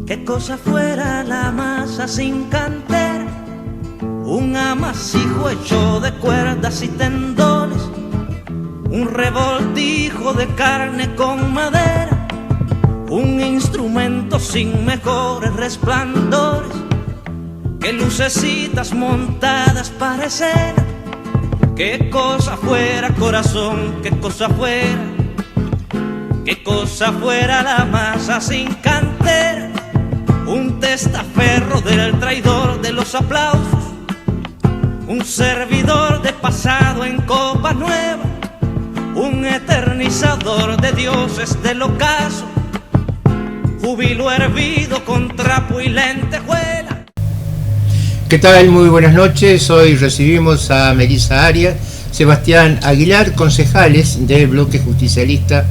Qué cosa fuera la masa sin cantera, un amasijo hecho de cuerdas y tendones, un revoltijo de carne con madera, un instrumento sin mejores resplandores que lucecitas montadas para escena. Qué cosa fuera, corazón, qué cosa fuera, qué cosa fuera la masa sin cantera, un testaferro del traidor de los aplausos, un servidor de pasado en copa nueva, un eternizador de dioses del ocaso, júbilo hervido con trapo y lentejuela. ¿Qué tal? Muy buenas noches. Hoy recibimos a Melissa Arias, Sebastián Aguilar, concejales del bloque justicialista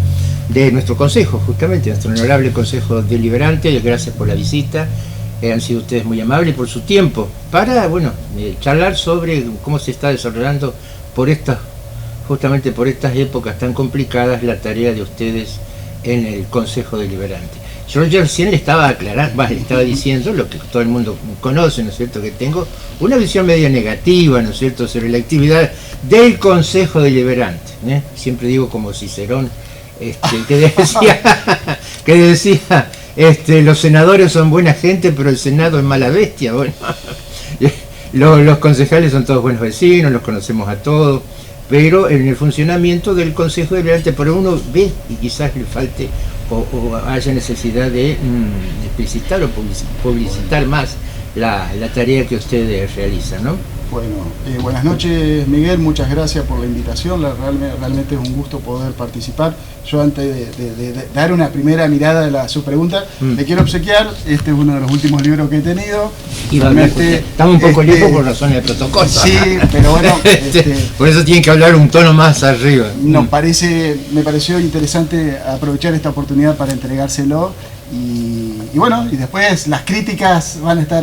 de nuestro consejo, justamente, nuestro honorable consejo deliberante. Gracias por la visita, han sido ustedes muy amables por su tiempo, para, charlar sobre cómo se está desarrollando justamente por estas épocas tan complicadas, la tarea de ustedes en el consejo deliberante. Yo recién le estaba aclarando, le estaba diciendo lo que todo el mundo conoce, ¿no es cierto?, que tengo una visión media negativa, ¿no es cierto?, sobre la actividad del consejo deliberante, ¿eh? Siempre digo como Cicerón, que decía, los senadores son buena gente, pero el Senado es mala bestia. Bueno, los concejales son todos buenos vecinos, los conocemos a todos, pero en el funcionamiento del consejo deliberante, por uno ve y quizás le falte o haya necesidad de explicitar o publicitar más la tarea que ustedes realizan, ¿no? Bueno, buenas noches, Miguel, muchas gracias por la invitación, realmente es un gusto poder participar. Yo antes de dar una primera mirada a su pregunta, le quiero obsequiar, este es uno de los últimos libros que he tenido. Y realmente estamos un poco lejos por razones de protocolo. Sí, pero bueno... por eso tienen que hablar un tono más arriba. Me pareció interesante aprovechar esta oportunidad para entregárselo. Y bueno, y después las críticas van a estar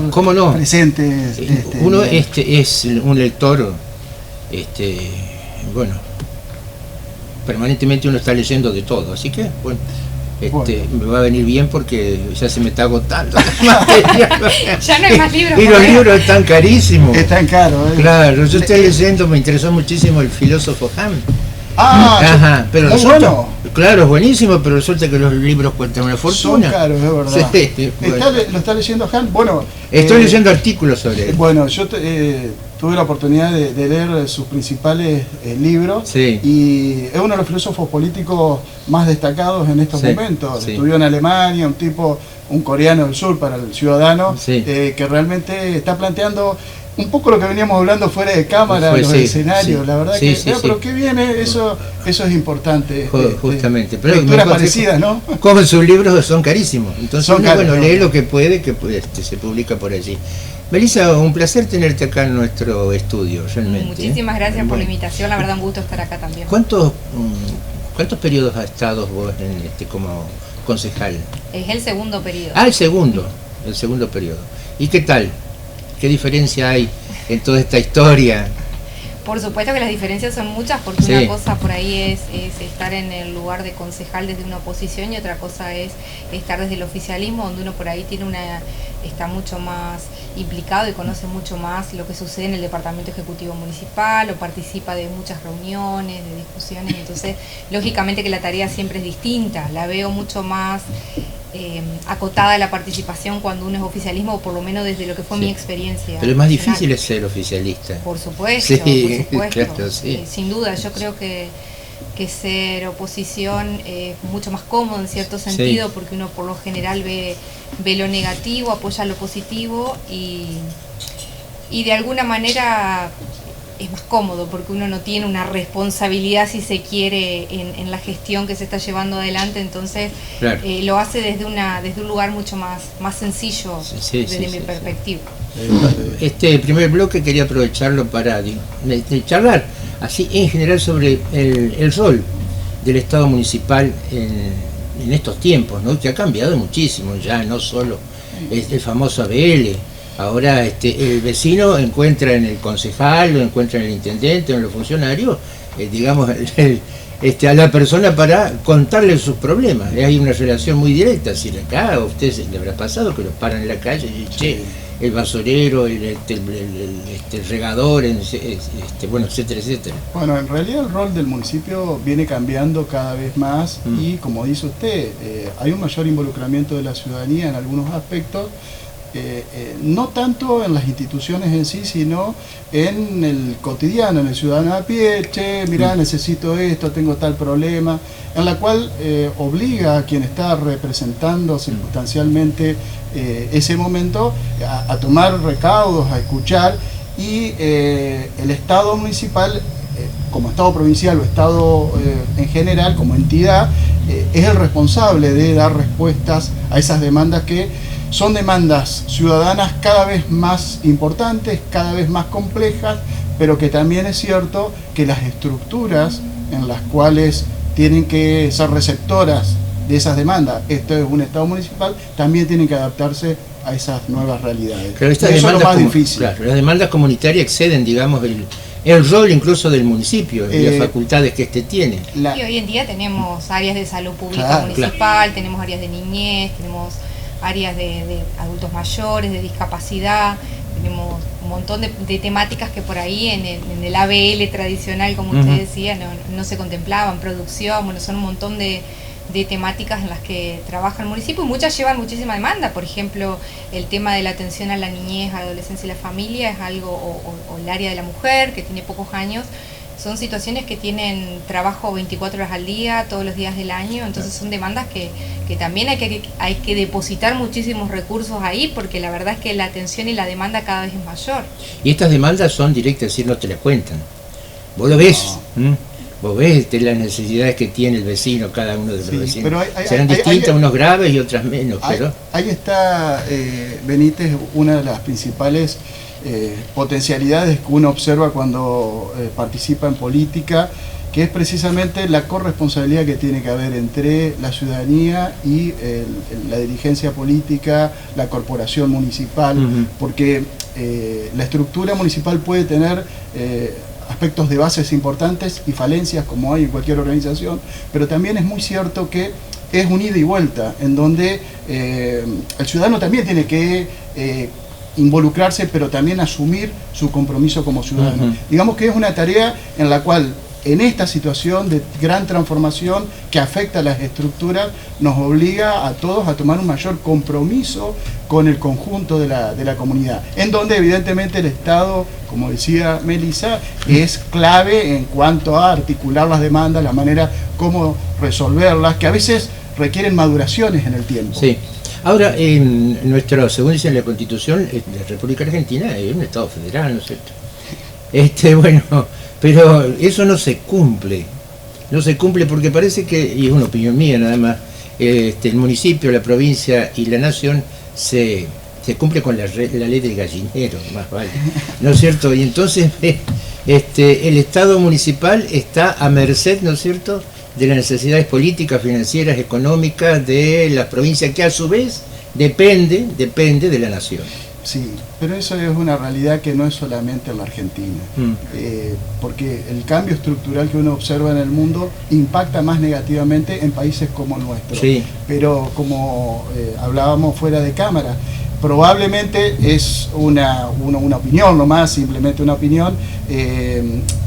presentes. Uno es un lector, permanentemente uno está leyendo de todo, así que me va a venir bien porque ya se me está agotando ya no hay más libros. Y los libros están carísimos. Están caros, ¿eh? Claro, yo estoy leyendo, me interesó muchísimo el filósofo Ham. Pero resulta, claro, es buenísimo, pero resulta que los libros cuestan una fortuna. Son caros, es verdad. Sí, ¿Lo está leyendo Han? Bueno, estoy leyendo artículos sobre él. Bueno, yo tuve la oportunidad de leer sus principales libros, sí. Y es uno de los filósofos políticos más destacados en estos momentos. Sí. Estudió en Alemania, un coreano del sur para el ciudadano, sí. Que realmente está planteando un poco lo que veníamos hablando fuera de cámara, los escenarios, sí. La verdad pero qué viene, eso es importante. Justamente. Pero lecturas parecidas, ¿no? Como sus libros son carísimos, entonces lee lo que puede, que se publica por allí. Melissa, un placer tenerte acá en nuestro estudio, realmente. Muchísimas gracias por la invitación, la verdad un gusto estar acá también. ¿Cuántos periodos has estado vos como concejal? Es el segundo periodo. El segundo periodo. ¿Y qué tal? ¿Qué diferencia hay en toda esta historia? Por supuesto que las diferencias son muchas, porque una cosa por ahí es estar en el lugar de concejal desde una oposición y otra cosa es estar desde el oficialismo, donde uno por ahí está mucho más implicado y conoce mucho más lo que sucede en el departamento ejecutivo municipal, o participa de muchas reuniones, de discusiones, entonces lógicamente que la tarea siempre es distinta, la veo mucho más acotada la participación cuando uno es oficialismo, o por lo menos desde lo que fue mi experiencia. Pero es más difícil es ser oficialista. Por supuesto, claro, sin duda, yo creo que ser oposición es mucho más cómodo en cierto sentido, porque uno por lo general ve lo negativo, apoya lo positivo y de alguna manera es más cómodo porque uno no tiene una responsabilidad, si se quiere, en la gestión que se está llevando adelante, entonces lo hace desde un lugar mucho más sencillo desde mi perspectiva. Este primer bloque quería aprovecharlo para charlar así en general sobre el rol del Estado municipal en estos tiempos, ¿no? Que ha cambiado muchísimo ya, no solo el famoso ABL, Ahora el vecino encuentra en el concejal, lo encuentra en el intendente, en los funcionarios, digamos, a la persona para contarle sus problemas. Hay una relación muy directa. Si acá a usted le habrá pasado que los paran en la calle y che, el basurero, el regador, bueno, etcétera, etcétera. Bueno, en realidad el rol del municipio viene cambiando cada vez más y, como dice usted, hay un mayor involucramiento de la ciudadanía en algunos aspectos, no tanto en las instituciones en sí, sino en el cotidiano, en el ciudadano a pie. Che, mirá, necesito esto, tengo tal problema, en la cual obliga a quien está representando circunstancialmente ese momento a tomar recaudos, a escuchar, y el Estado municipal, como Estado provincial o Estado en general, como entidad, es el responsable de dar respuestas a esas demandas que son demandas ciudadanas cada vez más importantes, cada vez más complejas, pero que también es cierto que las estructuras en las cuales tienen que ser receptoras de esas demandas, esto es un Estado municipal, también tienen que adaptarse a esas nuevas realidades. Pero eso es lo más difícil. Claro, las demandas comunitarias exceden, digamos, el rol incluso del municipio, y las facultades que tiene. Y hoy en día tenemos áreas de salud pública municipal, tenemos áreas de niñez, tenemos áreas de adultos mayores, de discapacidad, tenemos un montón de temáticas que por ahí en el ABL tradicional, como usted decía, no se contemplaban, producción, bueno, son un montón de temáticas en las que trabaja el municipio, y muchas llevan muchísima demanda. Por ejemplo, el tema de la atención a la niñez, a la adolescencia y la familia es algo, o el área de la mujer, que tiene pocos años, son situaciones que tienen trabajo 24 horas al día, todos los días del año, entonces son demandas que también hay que depositar muchísimos recursos ahí, porque la verdad es que la atención y la demanda cada vez es mayor. Y estas demandas son directas, es decir, no te las cuentan. Vos lo ves, vos ves las necesidades que tiene el vecino, cada uno de los vecinos. Pero serán distintas, unos graves y otras menos. Pero ahí está, Benítez, una de las principales potencialidades que uno observa cuando participa en política, que es precisamente la corresponsabilidad que tiene que haber entre la ciudadanía y la dirigencia política, la corporación municipal, porque la estructura municipal puede tener aspectos de bases importantes y falencias, como hay en cualquier organización, pero también es muy cierto que es un ida y vuelta, en donde el ciudadano también tiene que involucrarse, pero también asumir su compromiso como ciudadano. Digamos que es una tarea en la cual, en esta situación de gran transformación que afecta a las estructuras, nos obliga a todos a tomar un mayor compromiso con el conjunto de la comunidad, en donde evidentemente el Estado, como decía Melissa, es clave en cuanto a articular las demandas, la manera como resolverlas, que a veces requieren maduraciones en el tiempo. Sí. Ahora, según dice la Constitución, la República Argentina es un Estado federal, ¿no es cierto? Bueno, pero eso no se cumple. No se cumple porque parece que, y es una opinión mía nada más, el municipio, la provincia y la nación se cumple con la ley del gallinero, más vale, ¿no es cierto? Y entonces el Estado municipal está a merced, ¿no es cierto?, de las necesidades políticas, financieras, económicas de la provincia, que a su vez depende de la nación. Sí, pero eso es una realidad que no es solamente en la Argentina, porque el cambio estructural que uno observa en el mundo impacta más negativamente en países como el nuestro. Sí. Pero como hablábamos fuera de cámara, probablemente es una opinión nomás, simplemente una opinión,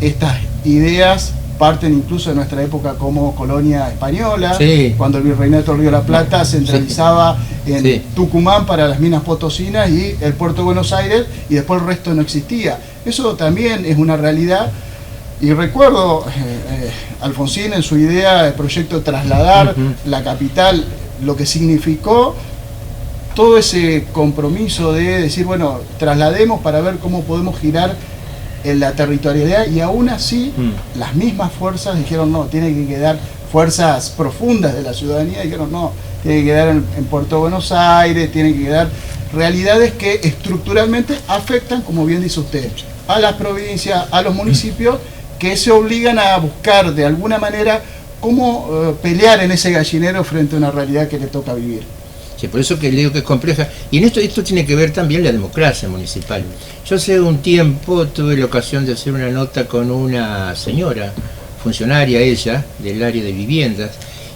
estas ideas parten incluso de nuestra época como colonia española, cuando el Virreinato del Río de la Plata centralizaba en Tucumán para las minas potosinas y el puerto de Buenos Aires, y después el resto no existía. Eso también es una realidad, y recuerdo Alfonsín en su idea del proyecto trasladar la capital, lo que significó todo ese compromiso de decir, bueno, traslademos para ver cómo podemos girar en la territorialidad, y aún así las mismas fuerzas dijeron no, tiene que quedar, fuerzas profundas de la ciudadanía dijeron no, tiene que quedar en Puerto Buenos Aires, tiene que quedar realidades que estructuralmente afectan, como bien dice usted, a las provincias, a los municipios, que se obligan a buscar de alguna manera cómo pelear en ese gallinero frente a una realidad que le toca vivir. Sí, por eso que le digo que es compleja. Y en esto tiene que ver también la democracia municipal. Yo hace un tiempo tuve la ocasión de hacer una nota con una señora, funcionaria ella, del área de viviendas,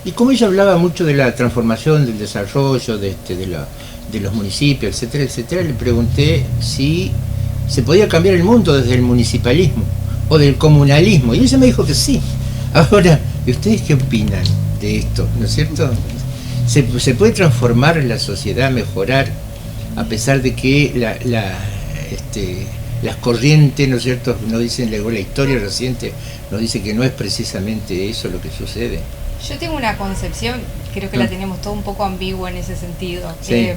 y como ella hablaba mucho de la transformación, del desarrollo, de los municipios, etcétera, etcétera, le pregunté si se podía cambiar el mundo desde el municipalismo o del comunalismo, y ella me dijo que sí. Ahora, ¿y ustedes qué opinan de esto? ¿No es cierto? ¿Se puede transformar la sociedad, mejorar, a pesar de que las corrientes, ¿no es cierto?, nos dicen, la historia reciente nos dice que no es precisamente eso lo que sucede? Yo tengo una concepción, creo que la tenemos todo un poco ambigua en ese sentido. Sí.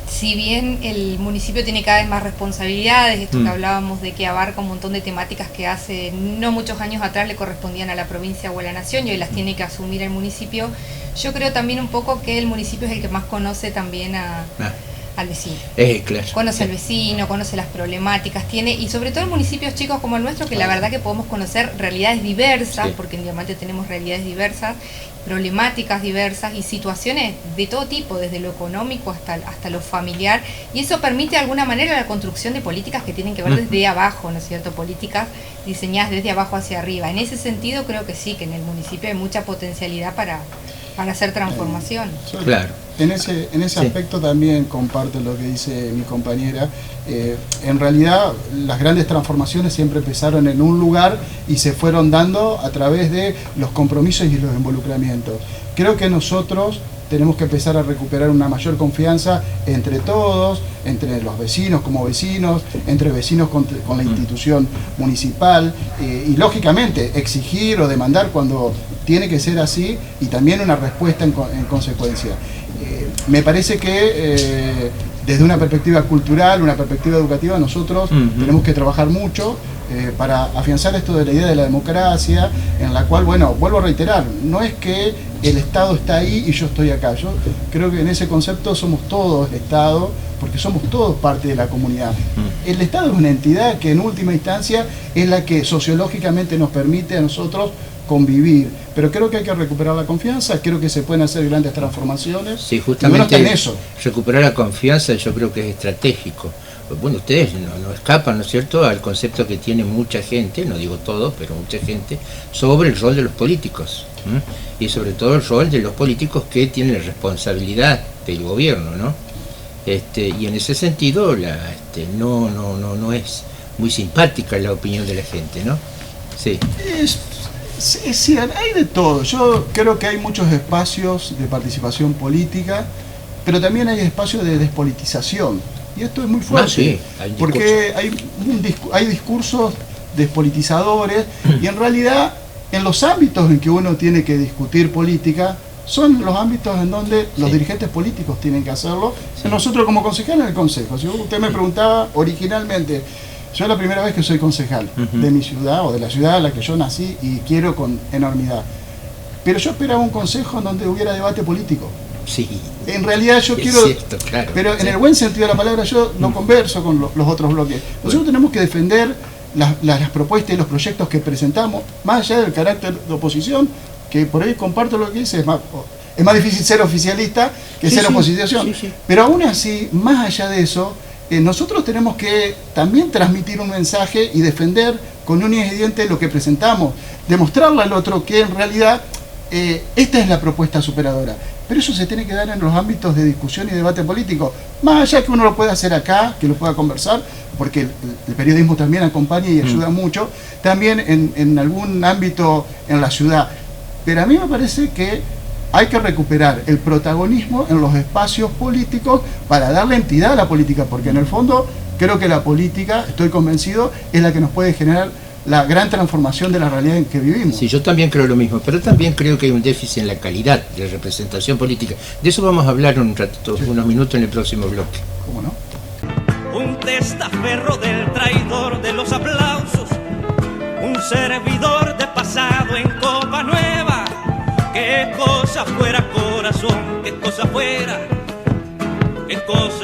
Si bien el municipio tiene cada vez más responsabilidades, esto que hablábamos de que abarca un montón de temáticas que hace no muchos años atrás le correspondían a la provincia o a la nación y hoy las tiene que asumir el municipio, yo creo también un poco que el municipio es el que más conoce también al vecino. Claro. Conoce al vecino, conoce las problemáticas, tiene, y sobre todo en municipios chicos como el nuestro, que la verdad que podemos conocer realidades diversas, porque en Diamante tenemos realidades diversas, problemáticas diversas y situaciones de todo tipo, desde lo económico hasta lo familiar, y eso permite de alguna manera la construcción de políticas que tienen que ver desde abajo, ¿no es cierto? Políticas diseñadas desde abajo hacia arriba. En ese sentido creo que sí, que en el municipio hay mucha potencialidad para hacer transformación. Claro. En ese aspecto también comparto lo que dice mi compañera. En realidad las grandes transformaciones siempre empezaron en un lugar y se fueron dando a través de los compromisos y los involucramientos. Creo que nosotros tenemos que empezar a recuperar una mayor confianza entre todos, entre los vecinos como vecinos, entre vecinos con la institución municipal y lógicamente exigir o demandar cuando tiene que ser así y también una respuesta en consecuencia. Me parece que desde una perspectiva cultural, una perspectiva educativa, nosotros tenemos que trabajar mucho para afianzar esto de la idea de la democracia, en la cual, bueno, vuelvo a reiterar, no es que el Estado está ahí y yo estoy acá. Yo creo que en ese concepto somos todos el Estado, porque somos todos parte de la comunidad. El Estado es una entidad que en última instancia es la que sociológicamente nos permite a nosotros convivir, pero creo que hay que recuperar la confianza, creo que se pueden hacer grandes transformaciones. Sí, justamente en eso. Recuperar la confianza yo creo que es estratégico. Bueno, ustedes no escapan, ¿no es cierto?, al concepto que tiene mucha gente, no digo todos, pero mucha gente, sobre el rol de los políticos, y sobre todo el rol de los políticos que tienen la responsabilidad del gobierno, ¿no? Y en ese sentido no es muy simpática la opinión de la gente, ¿no? Sí. Sí, hay de todo. Yo creo que hay muchos espacios de participación política, pero también hay espacios de despolitización. Y esto es muy fuerte, sí, porque hay discursos despolitizadores y en realidad en los ámbitos en que uno tiene que discutir política son los ámbitos en donde los dirigentes políticos tienen que hacerlo. Nosotros como concejales en el Consejo, si usted me preguntaba originalmente, yo es la primera vez que soy concejal de mi ciudad o de la ciudad en la que yo nací y quiero con enormidad. Pero yo esperaba un consejo en donde hubiera debate político. Sí. En realidad yo quiero, cierto, claro, pero en el buen sentido de la palabra yo no converso con los otros bloques. Nosotros tenemos que defender las propuestas y los proyectos que presentamos, más allá del carácter de oposición, que por ahí comparto lo que dice, es más difícil ser oficialista que ser oposición. Sí. Pero aún así, más allá de eso, nosotros tenemos que también transmitir un mensaje y defender con uñas y dientes lo que presentamos, demostrarle al otro que en realidad esta es la propuesta superadora. Pero eso se tiene que dar en los ámbitos de discusión y debate político, más allá que uno lo pueda hacer acá, que lo pueda conversar, porque el periodismo también acompaña y ayuda mucho, también en algún ámbito en la ciudad. Pero a mí me parece que hay que recuperar el protagonismo en los espacios políticos para darle entidad a la política, porque en el fondo creo que la política, estoy convencido, es la que nos puede generar la gran transformación de la realidad en que vivimos. Sí, yo también creo lo mismo, pero también creo que hay un déficit en la calidad de representación política. De eso vamos a hablar un ratito, unos minutos en el próximo bloque. ¿Cómo no? Un testaferro del traidor de los aplausos, un servidor de pasado en copa nueva. Qué cosa fuera corazón, qué cosa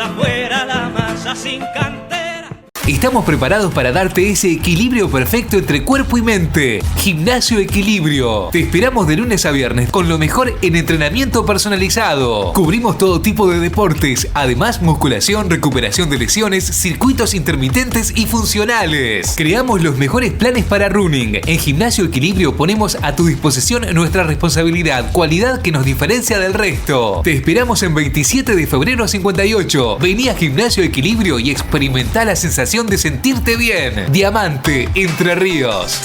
fuera la masa sin cantera. Estamos preparados para darte ese equilibrio perfecto entre cuerpo y mente. Gimnasio Equilibrio. Te esperamos de lunes a viernes con lo mejor en entrenamiento personalizado. Cubrimos todo tipo de deportes, además musculación, recuperación de lesiones, circuitos intermitentes y funcionales. Creamos los mejores planes para running. En Gimnasio Equilibrio ponemos a tu disposición nuestra responsabilidad, cualidad que nos diferencia del resto. Te esperamos en 27 de febrero 58. Vení a Gimnasio Equilibrio y experimenta la sensación de sentirte bien. Diamante, Entre Ríos.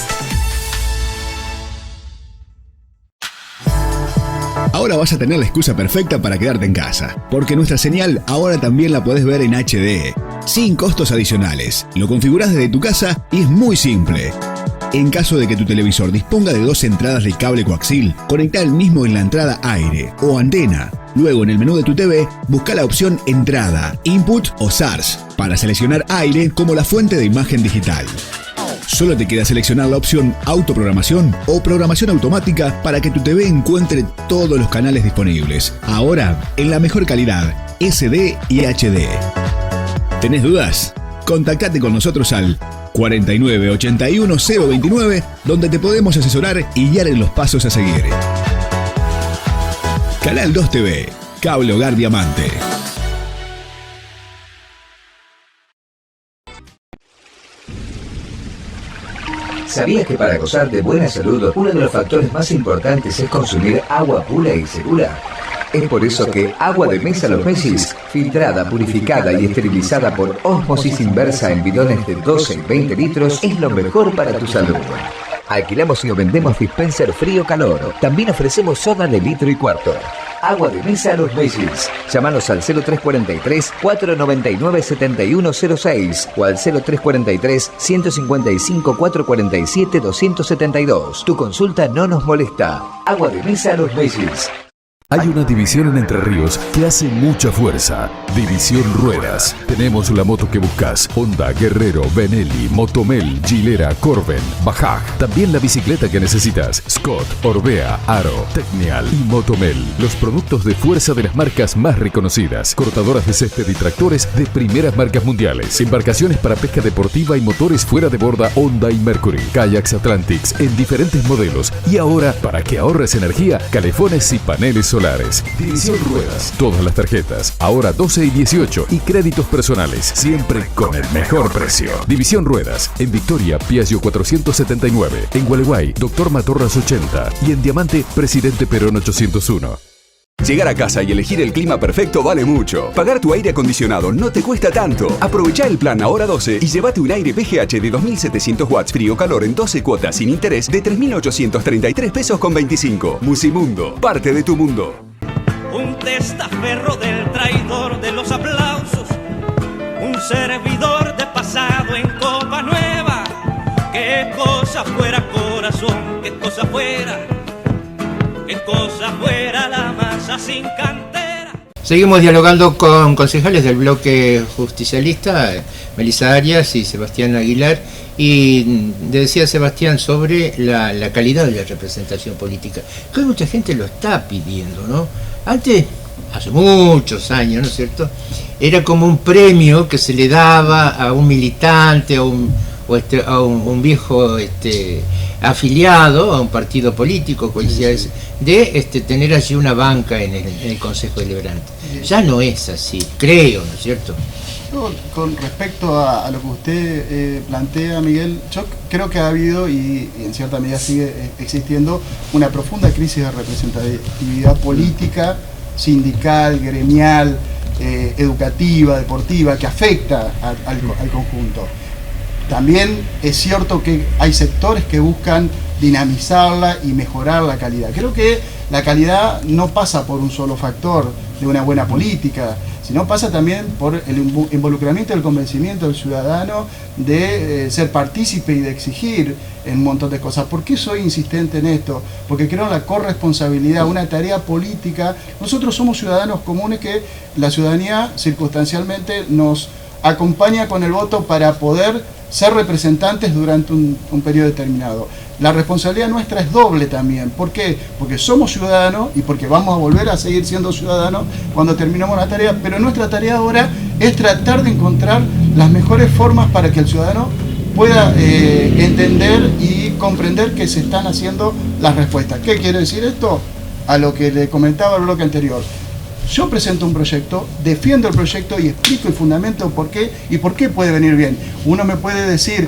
Ahora vas a tener la excusa perfecta para quedarte en casa, porque nuestra señal ahora también la podés ver en HD, sin costos adicionales. Lo configurás desde tu casa y es muy simple. En caso de que tu televisor disponga de 2 entradas de cable coaxil, conectá el mismo en la entrada aire o antena. Luego, en el menú de tu TV, busca la opción Entrada, Input o SARS para seleccionar aire como la fuente de imagen digital. Solo te queda seleccionar la opción Autoprogramación o Programación Automática para que tu TV encuentre todos los canales disponibles. Ahora, en la mejor calidad, SD y HD. ¿Tenés dudas? Contactate con nosotros al 49 81 029, donde te podemos asesorar y guiar en los pasos a seguir. Canal 2 TV, Cable Hogar Diamante. ¿Sabías que para gozar de buena salud, uno de los factores más importantes es consumir agua pura y segura? Es por eso que Agua de Mesa Los Messis, filtrada, purificada y esterilizada por ósmosis inversa en bidones de 12 y 20 litros, es lo mejor para tu salud. Alquilamos y vendemos dispenser frío-calor. También ofrecemos soda de litro y cuarto. Agua de Mesa Los Messis. Llámanos al 0343-499-7106 o al 0343-155-447-272. Tu consulta no nos molesta. Agua de Mesa Los Messis. Hay una división en Entre Ríos que hace mucha fuerza. División Ruedas. Tenemos la moto que buscas: Honda, Guerrero, Benelli, Motomel, Gilera, Corben, Bajaj. También la bicicleta que necesitas: Scott, Orbea, Aro, Technial y Motomel. Los productos de fuerza de las marcas más reconocidas. Cortadoras de césped y tractores de primeras marcas mundiales. Embarcaciones para pesca deportiva y motores fuera de borda Honda y Mercury. Kayaks Atlantics en diferentes modelos. Y ahora, para que ahorres energía, calefones y paneles solares. División Ruedas. Todas las tarjetas, ahora 12 y 18, y créditos personales, siempre con el mejor precio. División Ruedas, en Victoria, Piaggio 479, en Gualeguay, Doctor Matorras 80, y en Diamante, Presidente Perón 801. Llegar a casa y elegir el clima perfecto vale mucho. Pagar tu aire acondicionado no te cuesta tanto. Aprovecha el plan Ahora 12 y llévate un aire PGH de 2700 watts frío-calor en 12 cuotas sin interés de 3.833 pesos con 25. Musimundo, parte de tu mundo. Un testaferro del traidor de los aplausos, un servidor de pasado en copa nueva. Qué cosa fuera, corazón, qué cosa fuera, qué cosa fuera la masa sin cantera. Seguimos dialogando con concejales del bloque justicialista, Melissa Arias y Sebastián Aguilar, y decía Sebastián sobre la calidad de la representación política, que hoy mucha gente lo está pidiendo, ¿no? Antes, hace muchos años, ¿no es cierto?, era como un premio que se le daba a un militante, a un viejo afiliado a un partido político, de tener allí una banca en el Consejo Deliberante. Ya no es así, creo, ¿no es cierto? Con respecto a lo que usted plantea, Miguel, yo creo que ha habido y en cierta medida sigue existiendo una profunda crisis de representatividad política, sindical, gremial, educativa, deportiva, que afecta al conjunto. También es cierto que hay sectores que buscan dinamizarla y mejorar la calidad. Creo que la calidad no pasa por un solo factor de una buena política, sino pasa también por el involucramiento y el convencimiento del ciudadano de ser partícipe y de exigir un montón de cosas. ¿Por qué soy insistente en esto? Porque creo en la corresponsabilidad, una tarea política. Nosotros somos ciudadanos comunes que la ciudadanía circunstancialmente nos acompaña con el voto para poder ser representantes durante un periodo determinado. La responsabilidad nuestra es doble también. ¿Por qué? Porque somos ciudadanos y porque vamos a volver a seguir siendo ciudadanos cuando terminemos la tarea, pero nuestra tarea ahora es tratar de encontrar las mejores formas para que el ciudadano pueda entender y comprender que se están haciendo las respuestas. ¿Qué quiere decir esto? A lo que le comentaba el bloque anterior. Yo presento un proyecto, defiendo el proyecto y explico y fundamento por qué y por qué puede venir bien. Uno me puede decir,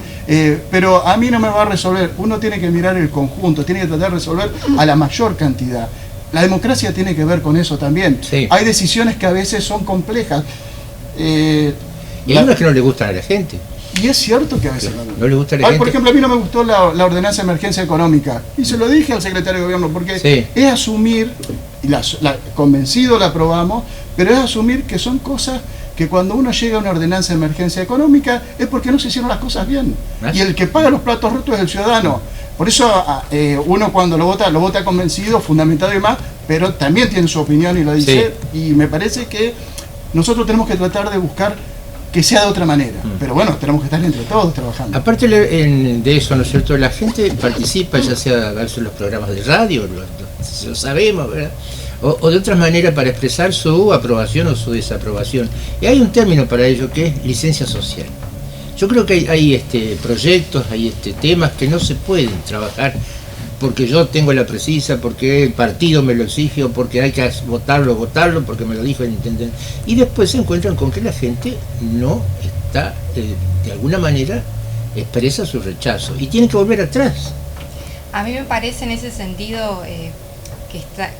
pero a mí no me va a resolver. Uno tiene que mirar el conjunto, tiene que tratar de resolver a la mayor cantidad. La democracia tiene que ver con eso también. Sí. Hay decisiones que a veces son complejas. Y hay unas que no le gustan a la gente. Y es cierto que a veces no le gusta a la gente. Por ejemplo, a mí no me gustó la ordenanza de emergencia económica. Y se lo dije al secretario de gobierno, porque es asumir, y convencido la aprobamos, pero es asumir que son cosas que cuando uno llega a una ordenanza de emergencia económica es porque no se hicieron las cosas bien. Y el que paga los platos rotos es el ciudadano. Por eso uno cuando lo vota convencido, fundamentado y más, pero también tiene su opinión y lo dice. Y me parece que nosotros tenemos que tratar de buscar que sea de otra manera, pero bueno, tenemos que estar entre todos trabajando. Aparte de eso, ¿no es cierto? La gente participa, ya sea en los programas de radio, lo sabemos, ¿verdad? O de otras maneras para expresar su aprobación o su desaprobación. Y hay un término para ello que es licencia social. Yo creo que hay proyectos, hay temas que no se pueden trabajar porque yo tengo la precisa, porque el partido me lo exige, o porque hay que votarlo, porque me lo dijo el intendente. Y después se encuentran con que la gente no está, de alguna manera, expresa su rechazo. Y tiene que volver atrás. A mí me parece en ese sentido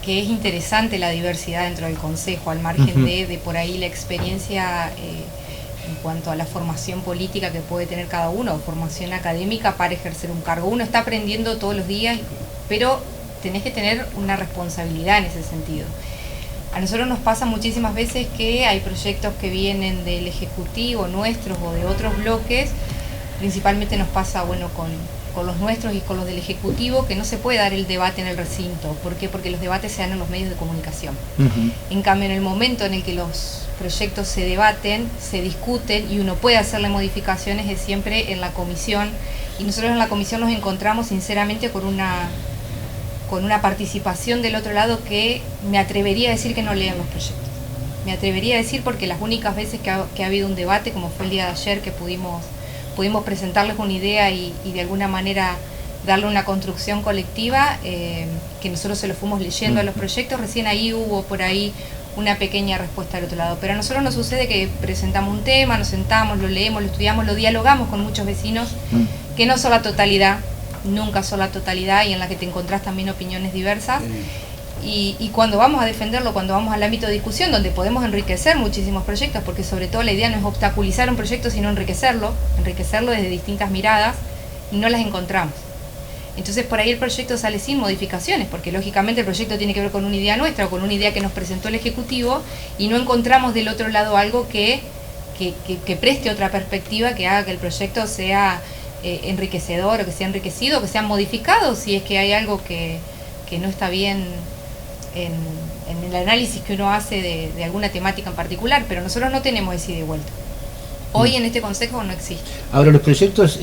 que es interesante la diversidad dentro del Consejo, al margen de por ahí la experiencia en cuanto a la formación política que puede tener cada uno, o formación académica para ejercer un cargo. Uno está aprendiendo todos los días, pero tenés que tener una responsabilidad en ese sentido. A nosotros nos pasa muchísimas veces que hay proyectos que vienen del Ejecutivo, nuestros o de otros bloques. Principalmente nos pasa con los nuestros y con los del Ejecutivo, que no se puede dar el debate en el recinto. ¿Por qué? Porque los debates se dan en los medios de comunicación. En cambio, en el momento en el que los proyectos se debaten, se discuten y uno puede hacerle modificaciones, es siempre en la comisión. Y nosotros en la comisión nos encontramos sinceramente con una participación del otro lado que me atrevería a decir que no leen los proyectos. Me atrevería a decir porque las únicas veces que ha habido un debate, como fue el día de ayer, que pudimos presentarles una idea y de alguna manera darle una construcción colectiva, que nosotros se lo fuimos leyendo a los proyectos, recién ahí hubo por ahí una pequeña respuesta del otro lado. Pero a nosotros nos sucede que presentamos un tema, nos sentamos, lo leemos, lo estudiamos, lo dialogamos con muchos vecinos, que no son la totalidad, nunca son la totalidad, y en la que te encontrás también opiniones diversas. Y cuando vamos a defenderlo, cuando vamos al ámbito de discusión, donde podemos enriquecer muchísimos proyectos, porque sobre todo la idea no es obstaculizar un proyecto, sino enriquecerlo desde distintas miradas, y no las encontramos. Entonces por ahí el proyecto sale sin modificaciones, porque lógicamente el proyecto tiene que ver con una idea nuestra o con una idea que nos presentó el Ejecutivo, y no encontramos del otro lado algo que preste otra perspectiva, que haga que el proyecto sea enriquecedor, o que sea enriquecido, o que sea modificado si es que hay algo que no está bien en el análisis que uno hace de alguna temática en particular. Pero nosotros no tenemos ese ida y vuelta. Hoy en este consejo no existe. Ahora, los proyectos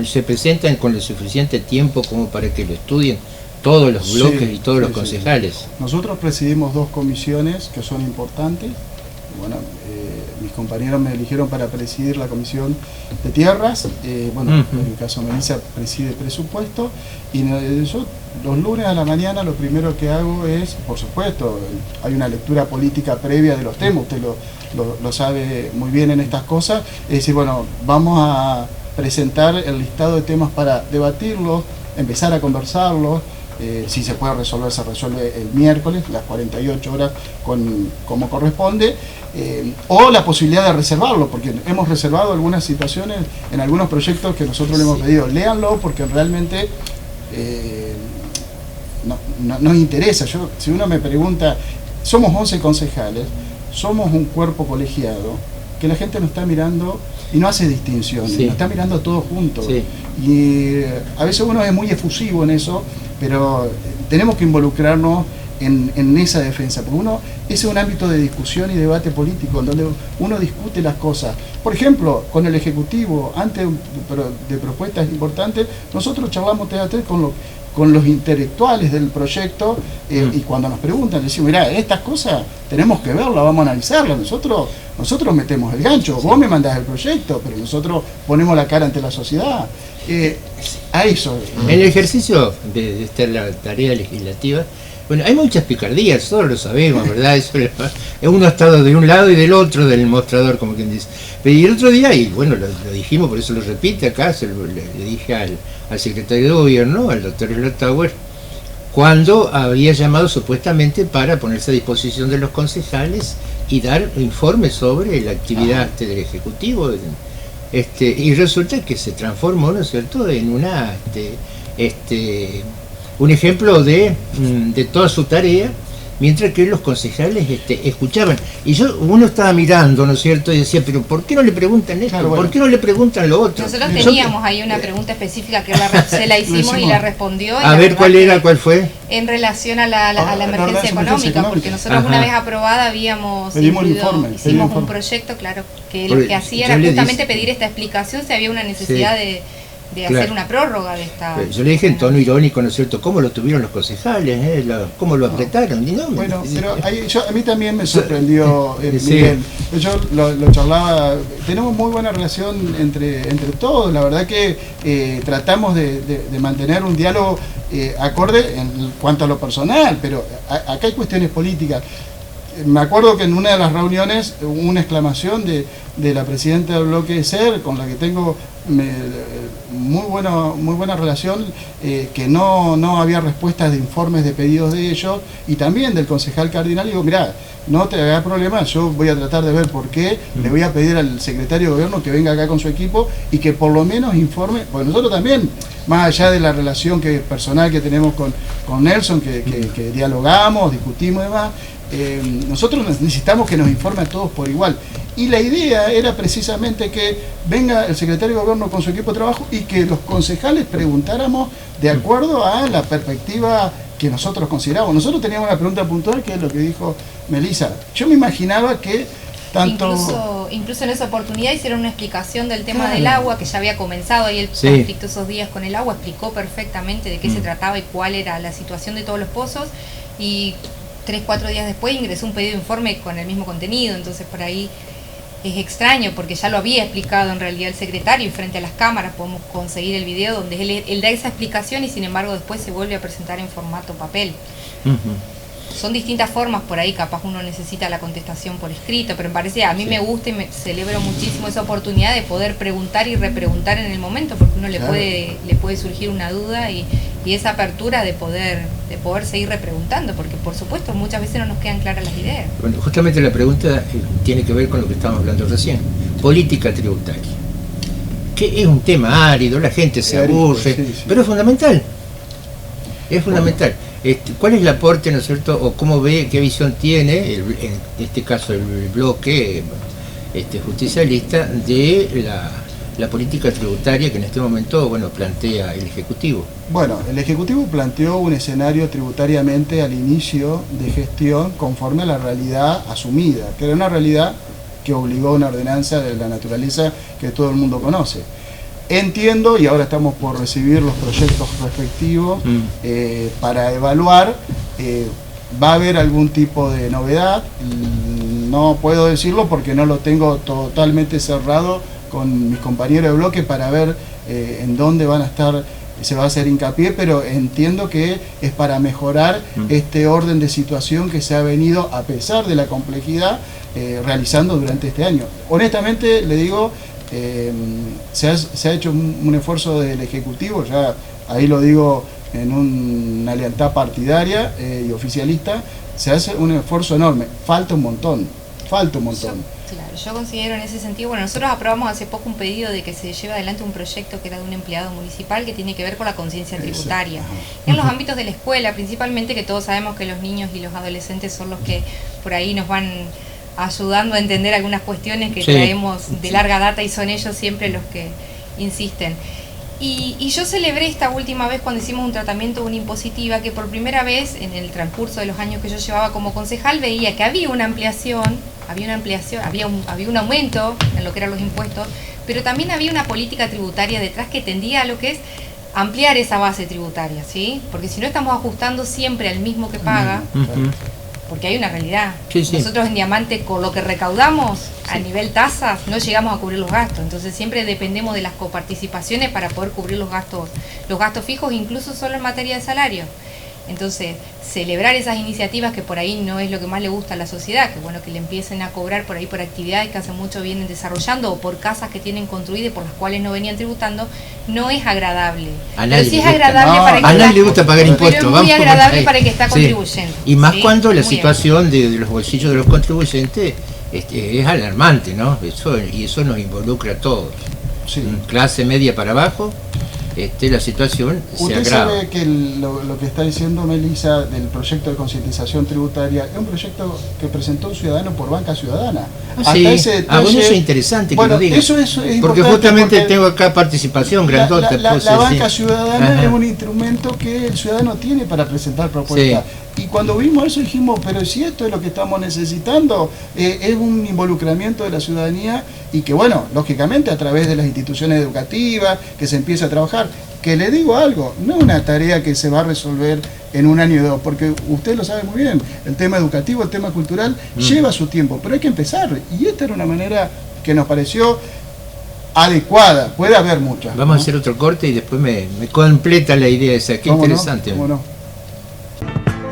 se presentan con el suficiente tiempo como para que lo estudien todos los bloques y todos los concejales. Nosotros presidimos 2 comisiones que son importantes. Bueno, mis compañeros me eligieron para presidir la comisión de tierras. En el caso de Melissa preside presupuesto. Y yo los lunes a la mañana lo primero que hago es, por supuesto, hay una lectura política previa de los temas, usted lo sabe muy bien en estas cosas. Es decir, bueno, vamos a presentar el listado de temas para debatirlos, empezar a conversarlos. Si se puede resolver, se resuelve el miércoles, las 48 horas como corresponde, o la posibilidad de reservarlo, porque hemos reservado algunas situaciones en algunos proyectos que nosotros le hemos pedido. Léanlo porque realmente nos interesa. Si uno me pregunta, somos 11 concejales, somos un cuerpo colegiado, que la gente nos está mirando y no hace distinciones, nos está mirando todos juntos. Y a veces uno es muy efusivo en eso, pero tenemos que involucrarnos en esa defensa, porque ese es un ámbito de discusión y debate político, en donde uno discute las cosas. Por ejemplo, con el Ejecutivo, antes de propuestas importantes, nosotros charlamos con los intelectuales del proyecto, y cuando nos preguntan, decimos, mirá, estas cosas tenemos que verlas, vamos a analizarlas, nosotros metemos el gancho, vos me mandás el proyecto, pero nosotros ponemos la cara ante la sociedad. A eso. En el ejercicio de esta la tarea legislativa, bueno, hay muchas picardías, todos lo sabemos, ¿verdad? Uno ha estado de un lado y del otro del mostrador, como quien dice. Y el otro día, y bueno, lo dijimos, por eso lo repite acá, le dije al secretario de Gobierno, al doctor Slotauer, cuando había llamado supuestamente para ponerse a disposición de los concejales y dar informes sobre la actividad del Ejecutivo. Y resulta que se transformó, ¿no es cierto?, en un ejemplo de toda su tarea, mientras que los concejales escuchaban. Y uno estaba mirando, ¿no es cierto?, y decía, pero ¿por qué no le preguntan esto? Claro, bueno. ¿Por qué no le preguntan lo otro? Nosotros teníamos ahí una pregunta específica que se la hicimos y la respondió. A ver, ¿cuál fue? En relación a la emergencia económica, porque nosotros una vez aprobada hicimos un proyecto, claro, que lo que hacía era justamente pedir esta explicación si había una necesidad de hacer una prórroga de esta... Yo le dije en tono irónico, ¿no es cierto?, ¿cómo lo tuvieron los concejales? ¿Cómo lo apretaron? Bueno, pero a mí también me sorprendió, Miguel. Yo lo charlaba, tenemos muy buena relación entre todos, la verdad que tratamos de mantener un diálogo acorde en cuanto a lo personal, pero acá hay cuestiones políticas. Me acuerdo que en una de las reuniones hubo una exclamación de la presidenta del bloque SER, con la que tengo muy buena relación, que no había respuestas de informes de pedidos de ellos, y también del concejal Cardinal. Y digo, mirá, no te hagas problema, yo voy a tratar de ver por qué, le voy a pedir al secretario de Gobierno que venga acá con su equipo y que por lo menos informe, porque nosotros también, más allá de la relación personal que tenemos con Nelson, que dialogamos, discutimos y demás, nosotros necesitamos que nos informe a todos por igual. Y la idea era precisamente que venga el secretario de Gobierno con su equipo de trabajo y que los concejales preguntáramos de acuerdo a la perspectiva que nosotros consideramos. Nosotros teníamos una pregunta puntual, que es lo que dijo Melissa. Yo me imaginaba que Incluso en esa oportunidad hicieron una explicación del tema del agua, que ya había comenzado ahí el conflicto esos días con el agua, explicó perfectamente de qué se trataba y cuál era la situación de todos los pozos, y 3-4 días después ingresó un pedido de informe con el mismo contenido. Entonces por ahí es extraño, porque ya lo había explicado en realidad el secretario, y frente a las cámaras podemos conseguir el video donde él da esa explicación, y sin embargo después se vuelve a presentar en formato papel. Son distintas formas por ahí, capaz uno necesita la contestación por escrito, pero me parece, a mí me gusta y celebro muchísimo esa oportunidad de poder preguntar y repreguntar en el momento, porque uno le puede surgir una duda, y esa apertura de poder seguir repreguntando, porque por supuesto muchas veces no nos quedan claras las ideas. Bueno, justamente la pregunta tiene que ver con lo que estábamos hablando recién, política tributaria, que es un tema árido, la gente se aburre, pero es fundamental. Es fundamental. ¿Cuál es el aporte, ¿no es cierto?, o cómo ve, qué visión tiene, en este caso el bloque justicialista, de la política tributaria que en este momento, bueno, plantea el Ejecutivo? Bueno, el Ejecutivo planteó un escenario tributariamente al inicio de gestión conforme a la realidad asumida, que era una realidad que obligó a una ordenanza de la naturaleza que todo el mundo conoce. Entiendo, y ahora estamos por recibir los proyectos respectivos para evaluar, va a haber algún tipo de novedad. No puedo decirlo porque no lo tengo totalmente cerrado con mis compañeros de bloque para ver en dónde van a estar, se va a hacer hincapié, pero entiendo que es para mejorar este orden de situación que se ha venido, a pesar de la complejidad, realizando durante este año. Honestamente, le digo, se ha hecho un esfuerzo del Ejecutivo, ya ahí lo digo en una lealtad partidaria y oficialista, se hace un esfuerzo enorme, falta un montón. Yo considero en ese sentido, bueno, nosotros aprobamos hace poco un pedido de que se lleve adelante un proyecto que era de un empleado municipal, que tiene que ver con la conciencia tributaria. En los ámbitos de la escuela, principalmente, que todos sabemos que los niños y los adolescentes son los que por ahí nos van ayudando a entender algunas cuestiones que traemos de larga data, y son ellos siempre los que insisten. Y yo celebré esta última vez cuando hicimos un tratamiento de una impositiva, que por primera vez en el transcurso de los años que yo llevaba como concejal veía que había una ampliación, había un aumento en lo que eran los impuestos, pero también había una política tributaria detrás que tendía a lo que es ampliar esa base tributaria, ¿sí? Porque si no estamos ajustando siempre al mismo que paga, porque hay una realidad. Sí. Nosotros en Diamante, con lo que recaudamos a nivel tasas, no llegamos a cubrir los gastos. Entonces siempre dependemos de las coparticipaciones para poder cubrir los gastos fijos, incluso solo en materia de salario. Entonces, celebrar esas iniciativas que por ahí no es lo que más le gusta a la sociedad, que bueno, que le empiecen a cobrar por ahí por actividades que hace mucho vienen desarrollando o por casas que tienen construidas y por las cuales no venían tributando, no es agradable. Pero sí es agradable para el que nadie le gusta pagar impuestos. Pero es muy agradable para el que está contribuyendo. Y más cuando la situación de los bolsillos de los contribuyentes es alarmante, ¿no? Eso nos involucra a todos. Clase media para abajo. La situación se agrava. Usted sabe que lo que está diciendo Melissa del proyecto de concientización tributaria es un proyecto que presentó un ciudadano por Banca Ciudadana. Bueno, eso es interesante que lo diga. Eso es porque justamente tengo acá participación grandota. La Banca Ciudadana es un instrumento que el ciudadano tiene para presentar propuestas. Y cuando vimos eso dijimos, pero si esto es lo que estamos necesitando, es un involucramiento de la ciudadanía y que bueno, lógicamente a través de las instituciones educativas, que se empiece a trabajar, que le digo algo, no es una tarea que se va a resolver en un año o dos, porque usted lo sabe muy bien, el tema educativo, el tema cultural, lleva su tiempo, pero hay que empezar, y esta era una manera que nos pareció adecuada, puede haber muchas. Vamos a hacer otro corte y después me completa la idea esa, qué interesante. ¿Cómo no?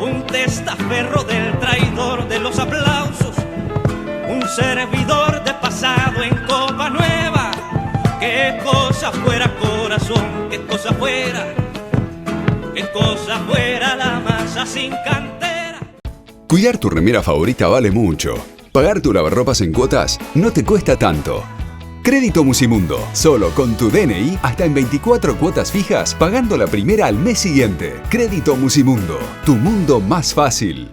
Un testaferro del traidor de los aplausos, un servidor de pasado en copa nueva. Qué cosa fuera corazón, qué cosa fuera la masa sin cantera. Cuidar tu remera favorita vale mucho. Pagar tu lavarropas en cuotas no te cuesta tanto. Crédito Musimundo, solo con tu DNI hasta en 24 cuotas fijas, pagando la primera al mes siguiente. Crédito Musimundo, tu mundo más fácil.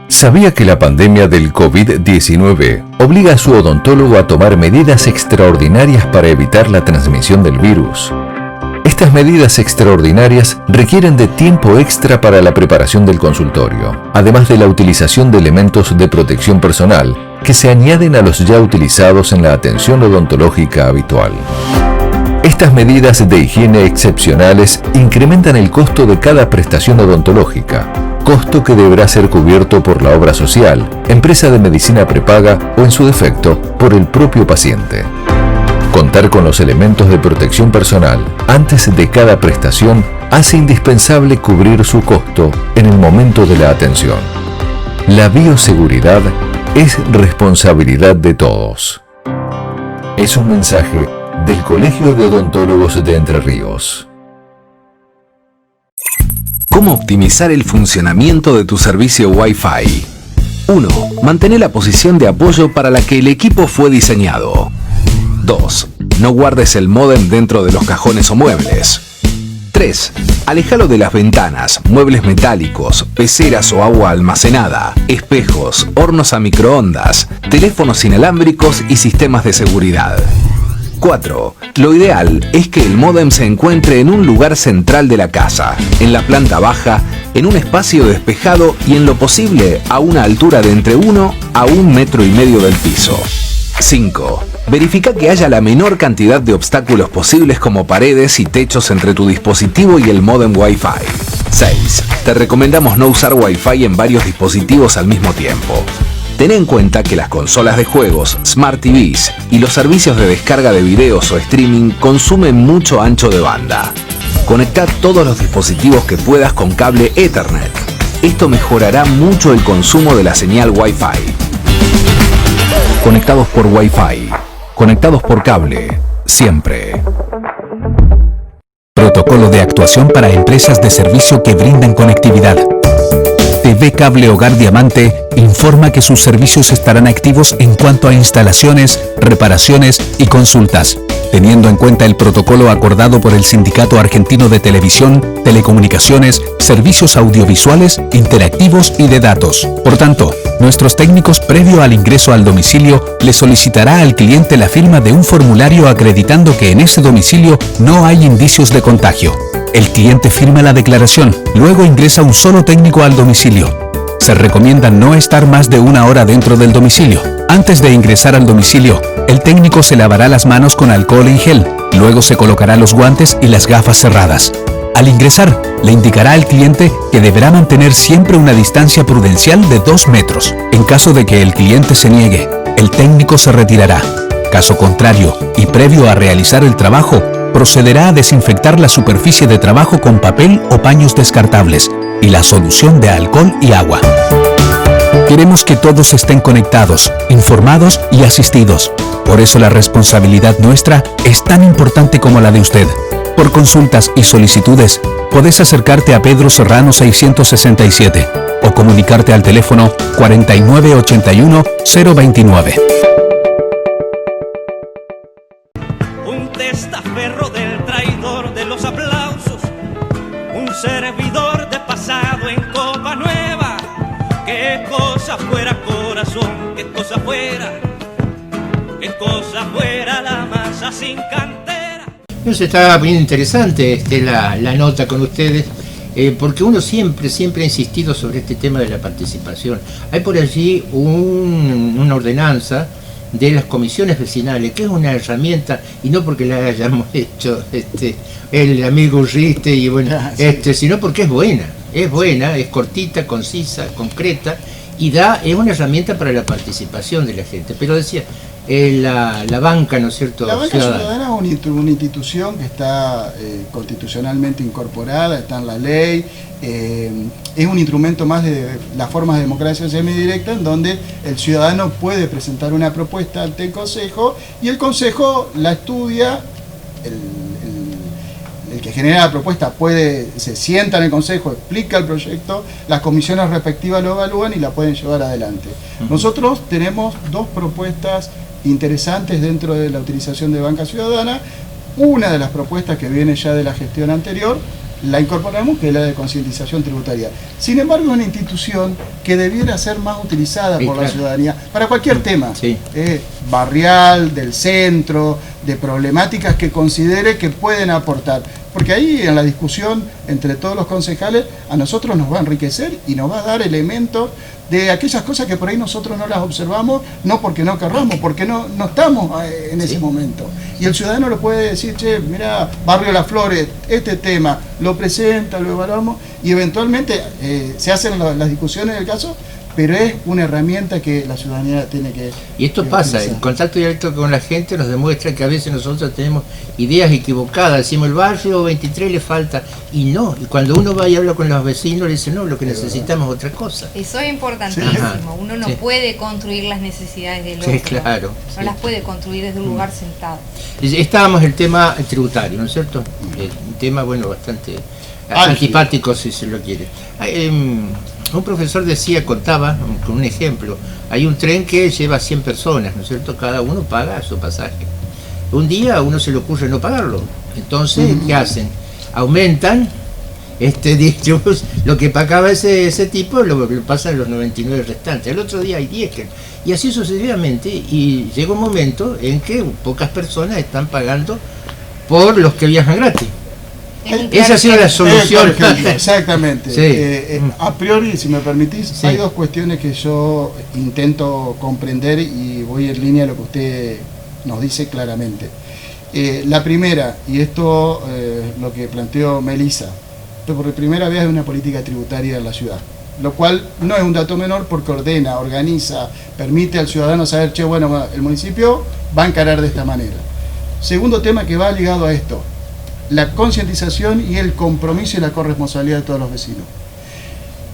¿Sabía que la pandemia del COVID-19 obliga a su odontólogo a tomar medidas extraordinarias para evitar la transmisión del virus? Estas medidas extraordinarias requieren de tiempo extra para la preparación del consultorio, además de la utilización de elementos de protección personal que se añaden a los ya utilizados en la atención odontológica habitual. Estas medidas de higiene excepcionales incrementan el costo de cada prestación odontológica, costo que deberá ser cubierto por la obra social, empresa de medicina prepaga o en su defecto por el propio paciente. Contar con los elementos de protección personal antes de cada prestación hace indispensable cubrir su costo en el momento de la atención. La bioseguridad es responsabilidad de todos. Es un mensaje del Colegio de Odontólogos de Entre Ríos. ¿Cómo optimizar el funcionamiento de tu servicio Wi-Fi? 1. Mantén la posición de apoyo para la que el equipo fue diseñado. 2. No guardes el módem dentro de los cajones o muebles. 3. Aléjalo de las ventanas, muebles metálicos, peceras o agua almacenada, espejos, hornos a microondas, teléfonos inalámbricos y sistemas de seguridad. 4. Lo ideal es que el módem se encuentre en un lugar central de la casa, en la planta baja, en un espacio despejado y en lo posible a una altura de entre 1 a 1,5 metros del piso. 5. Verifica que haya la menor cantidad de obstáculos posibles como paredes y techos entre tu dispositivo y el módem Wi-Fi. 6. Te recomendamos no usar Wi-Fi en varios dispositivos al mismo tiempo. Ten en cuenta que las consolas de juegos, Smart TVs y los servicios de descarga de videos o streaming consumen mucho ancho de banda. Conecta todos los dispositivos que puedas con cable Ethernet. Esto mejorará mucho el consumo de la señal Wi-Fi. Conectados por Wi-Fi. Conectados por cable. Siempre. Protocolo de actuación para empresas de servicio que brindan conectividad. TV Cable Hogar Diamante informa que sus servicios estarán activos en cuanto a instalaciones, reparaciones y consultas, teniendo en cuenta el protocolo acordado por el Sindicato Argentino de Televisión, Telecomunicaciones, Servicios Audiovisuales, Interactivos y de Datos. Por tanto, Nuestros técnicos, previo al ingreso al domicilio, le solicitará al cliente la firma de un formulario acreditando que en ese domicilio no hay indicios de contagio. El cliente firma la declaración, luego ingresa un solo técnico al domicilio. Se recomienda no estar más de 1 hora dentro del domicilio. Antes de ingresar al domicilio, el técnico se lavará las manos con alcohol en gel, luego se colocará los guantes y las gafas cerradas. Al ingresar, le indicará al cliente que deberá mantener siempre una distancia prudencial de 2 metros. En caso de que el cliente se niegue, el técnico se retirará. Caso contrario, y previo a realizar el trabajo, procederá a desinfectar la superficie de trabajo con papel o paños descartables y la solución de alcohol y agua. Queremos que todos estén conectados, informados y asistidos. Por eso la responsabilidad nuestra es tan importante como la de usted. Por consultas y solicitudes, podés acercarte a Pedro Serrano 667 o comunicarte al teléfono 4981-029. Un testaferro del traidor de los aplausos, un servidor de pasado en copa nueva. Qué cosa fuera, corazón, qué cosa fuera la masa sin cantera. Se está bien interesante la nota con ustedes, porque uno siempre ha insistido sobre este tema de la participación. Hay por allí una ordenanza de las comisiones vecinales, que es una herramienta, y no porque la hayamos hecho el amigo Urriste, y bueno, sino porque es buena, es cortita, concisa, concreta, y es una herramienta para la participación de la gente. Pero decía, la banca, ¿no es cierto? La banca ciudadana es una institución que está constitucionalmente incorporada, está en la ley, es un instrumento más de las formas de democracia semidirecta, en donde el ciudadano puede presentar una propuesta ante el Consejo y el Consejo la estudia. El que genera la propuesta se sienta en el Consejo, explica el proyecto, las comisiones respectivas lo evalúan y la pueden llevar adelante. Nosotros tenemos 2 propuestas interesantes dentro de la utilización de banca ciudadana. Una de las propuestas que viene ya de la gestión anterior, la incorporamos, que es la de concientización tributaria. Sin embargo, es una institución que debiera ser más utilizada por la ciudadanía para cualquier tema, barrial, del centro, de problemáticas que considere que pueden aportar. Porque ahí en la discusión entre todos los concejales a nosotros nos va a enriquecer y nos va a dar elementos de aquellas cosas que por ahí nosotros no las observamos, no porque no querramos, porque no estamos en ese momento. Y el ciudadano lo puede decir, che, mira, Barrio Las Flores, este tema, lo presenta, lo evaluamos y eventualmente se hacen las discusiones del caso, pero es una herramienta que la ciudadanía tiene que... Y esto pasa, utilizar. El contacto directo con la gente nos demuestra que a veces nosotros tenemos ideas equivocadas, decimos el barrio 23 le falta, y no, y cuando uno va y habla con los vecinos le dice no, lo que necesitamos es otra cosa. Eso es importantísimo, uno no puede construir las necesidades del otro, no las puede construir desde un lugar sentado. Estábamos en el tema tributario, ¿no es cierto? Un tema, bueno, bastante antipático si se lo quiere. Un profesor contaba con un ejemplo, hay un tren que lleva 100 personas, ¿no es cierto? Cada uno paga su pasaje. Un día a uno se le ocurre no pagarlo, entonces, ¿qué hacen? Aumentan lo que pagaba ese tipo, lo pasan los 99 restantes. El otro día hay 10, y así sucesivamente, y llega un momento en que pocas personas están pagando por los que viajan gratis. Esa ha sido la solución. Exactamente. A priori, si me permitís, hay 2 cuestiones que yo intento comprender y voy en línea a lo que usted nos dice claramente. La primera, y esto lo que planteó Melissa, esto por primera vez hay una política tributaria en la ciudad, lo cual no es un dato menor porque ordena, organiza, permite al ciudadano saber, che, bueno, el municipio va a encarar de esta manera. Segundo tema que va ligado a esto, la concientización y el compromiso y la corresponsabilidad de todos los vecinos.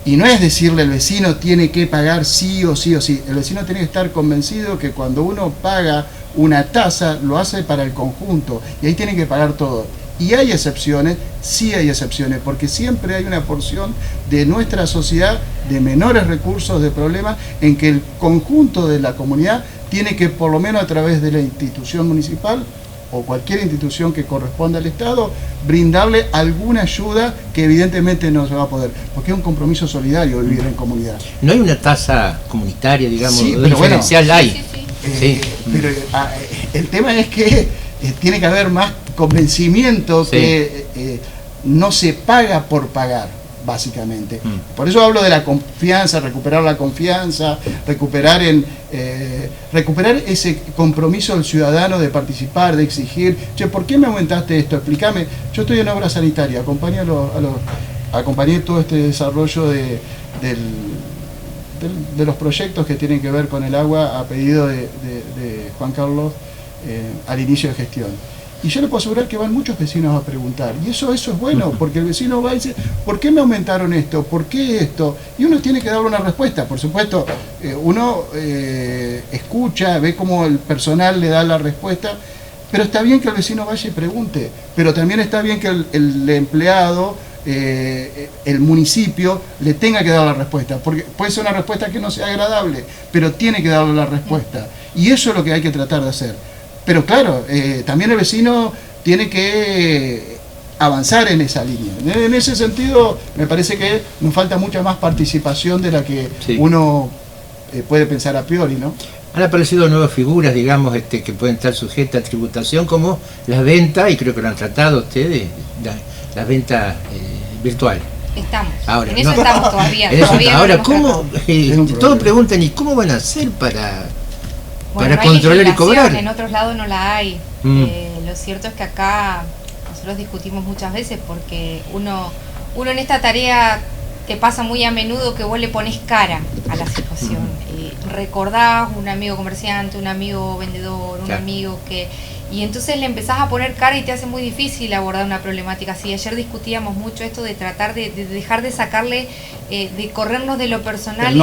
Y no es decirle al vecino tiene que pagar sí o sí o sí. El vecino tiene que estar convencido que cuando uno paga una tasa lo hace para el conjunto y ahí tiene que pagar todo. Y hay excepciones, sí hay excepciones, porque siempre hay una porción de nuestra sociedad de menores recursos, de problemas, en que el conjunto de la comunidad tiene que, por lo menos a través de la institución municipal, o cualquier institución que corresponda al Estado, brindarle alguna ayuda que evidentemente no se va a poder, porque es un compromiso solidario vivir en comunidad. No hay una tasa comunitaria, digamos, sí, pero diferencial, bueno, hay. Sí. Pero el tema es que tiene que haber más convencimiento que no se paga por pagar, básicamente. Por eso hablo de la confianza, recuperar la confianza, recuperar ese compromiso del ciudadano de participar, de exigir. Che, ¿por qué me aumentaste esto? Explícame. Yo estoy en obra sanitaria, acompañé todo este desarrollo de los proyectos que tienen que ver con el agua a pedido de Juan Carlos al inicio de gestión. Y yo le puedo asegurar que van muchos vecinos a preguntar. Y eso es bueno, porque el vecino va y dice, ¿por qué me aumentaron esto? ¿Por qué esto? Y uno tiene que darle una respuesta. Por supuesto, uno escucha, ve cómo el personal le da la respuesta, pero está bien que el vecino vaya y pregunte. Pero también está bien que el empleado, el municipio, le tenga que dar la respuesta. Porque puede ser una respuesta que no sea agradable, pero tiene que darle la respuesta. Y eso es lo que hay que tratar de hacer. Pero claro, también el vecino tiene que avanzar en esa línea. En ese sentido, me parece que nos falta mucha más participación de la que uno puede pensar a priori, ¿no? Han aparecido nuevas figuras, digamos, que pueden estar sujetas a tributación, como las ventas, y creo que lo han tratado ustedes, las ventas virtuales. Estamos. Ahora, en eso estamos todavía. Ahora, ¿cómo? Todos preguntan, ¿y cómo van a hacer para no controlar y cobrar? En otros lados no la hay. Lo cierto es que acá nosotros discutimos muchas veces porque uno en esta tarea te pasa muy a menudo que vos le pones cara a la situación. Recordás un amigo comerciante, un amigo vendedor, un amigo que... Y entonces le empezás a poner cara y te hace muy difícil abordar una problemática así. Ayer discutíamos mucho esto de tratar de dejar de sacarle, de corrernos de lo personal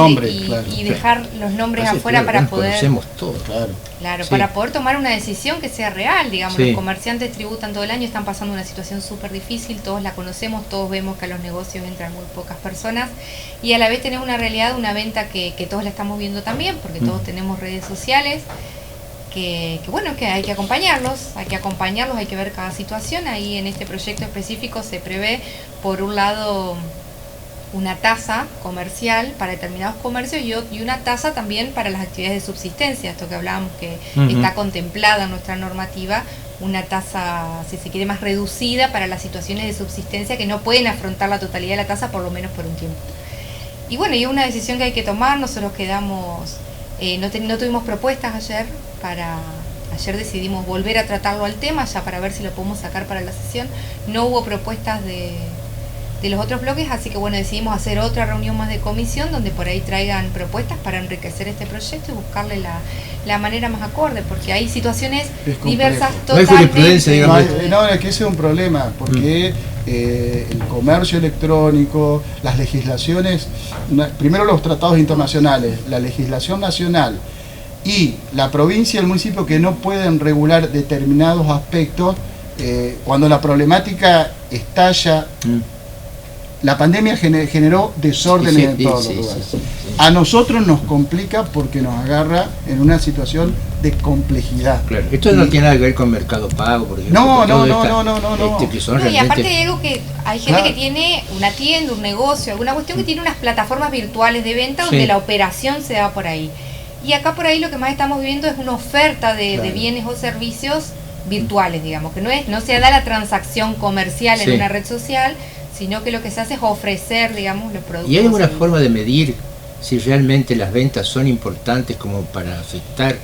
y dejar los nombres afuera para poder... Conocemos todo, Claro, para poder tomar una decisión que sea real, digamos. Los comerciantes tributan todo el año, están pasando una situación súper difícil, todos la conocemos, todos vemos que a los negocios entran muy pocas personas y a la vez tenemos una realidad, una venta que todos la estamos viendo también, porque todos tenemos redes sociales. Que bueno, que hay que acompañarlos, hay que ver cada situación. Ahí en este proyecto específico se prevé, por un lado, una tasa comercial para determinados comercios y una tasa también para las actividades de subsistencia, esto que hablábamos que está contemplada en nuestra normativa, una tasa, si se quiere, más reducida para las situaciones de subsistencia que no pueden afrontar la totalidad de la tasa, por lo menos por un tiempo. Y bueno, y es una decisión que hay que tomar. Nosotros quedamos... no tuvimos propuestas ayer. Ayer decidimos volver a tratarlo al tema ya para ver si lo podemos sacar para la sesión. No hubo propuestas de los otros bloques, así que bueno, decidimos hacer otra reunión más de comisión donde por ahí traigan propuestas para enriquecer este proyecto y buscarle la manera más acorde, porque hay situaciones diversas totalmente. No, es que ese es un problema, porque el comercio electrónico, las legislaciones, primero los tratados internacionales, la legislación nacional y la provincia y el municipio que no pueden regular determinados aspectos, cuando la problemática estalla, la pandemia generó desórdenes en todos los lugares. A nosotros nos complica porque nos agarra en una situación de complejidad. Claro. Esto no tiene nada que ver con Mercado Pago, por ejemplo. No. Y aparte hay algo que hay gente que tiene una tienda, un negocio, alguna cuestión que tiene unas plataformas virtuales de venta donde la operación se da por ahí. Y acá por ahí lo que más estamos viviendo es una oferta de bienes o servicios virtuales, digamos, que no se da la transacción comercial en una red social, sino que lo que se hace es ofrecer, digamos, los productos. ¿Y hay alguna forma de medir si realmente las ventas son importantes como para afectar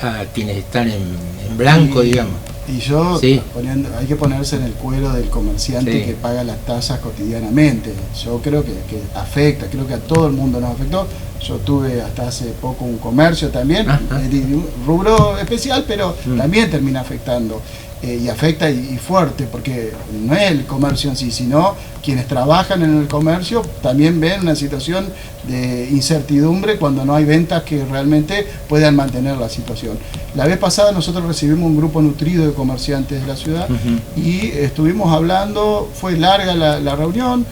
a quienes están en blanco, digamos? Y yo, hay que ponerse en el cuero del comerciante que paga las tasas cotidianamente. Yo creo que afecta, creo que a todo el mundo nos afectó. Yo tuve hasta hace poco un comercio también, un rubro especial, pero también termina afectando. Y afecta y fuerte, porque no es el comercio en sí, sino quienes trabajan en el comercio también ven una situación de incertidumbre cuando no hay ventas que realmente puedan mantener la situación. La vez pasada nosotros recibimos un grupo nutrido de comerciantes de la ciudad y estuvimos hablando, fue larga la reunión,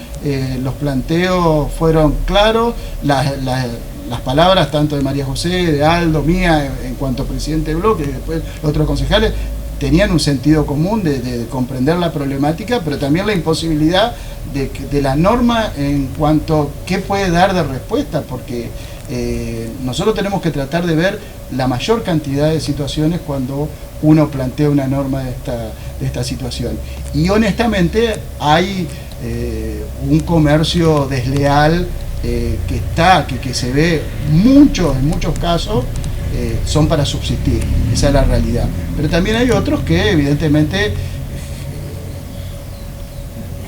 los planteos fueron claros, las palabras tanto de María José, de Aldo, mía, en cuanto presidente del bloque, y después los otros concejales, tenían un sentido común de comprender la problemática, pero también la imposibilidad de la norma en cuanto a qué puede dar de respuesta, porque nosotros tenemos que tratar de ver la mayor cantidad de situaciones cuando uno plantea una norma de esta situación. Y honestamente hay un comercio desleal que se ve en muchos casos, son para subsistir, esa es la realidad. Pero también hay otros que evidentemente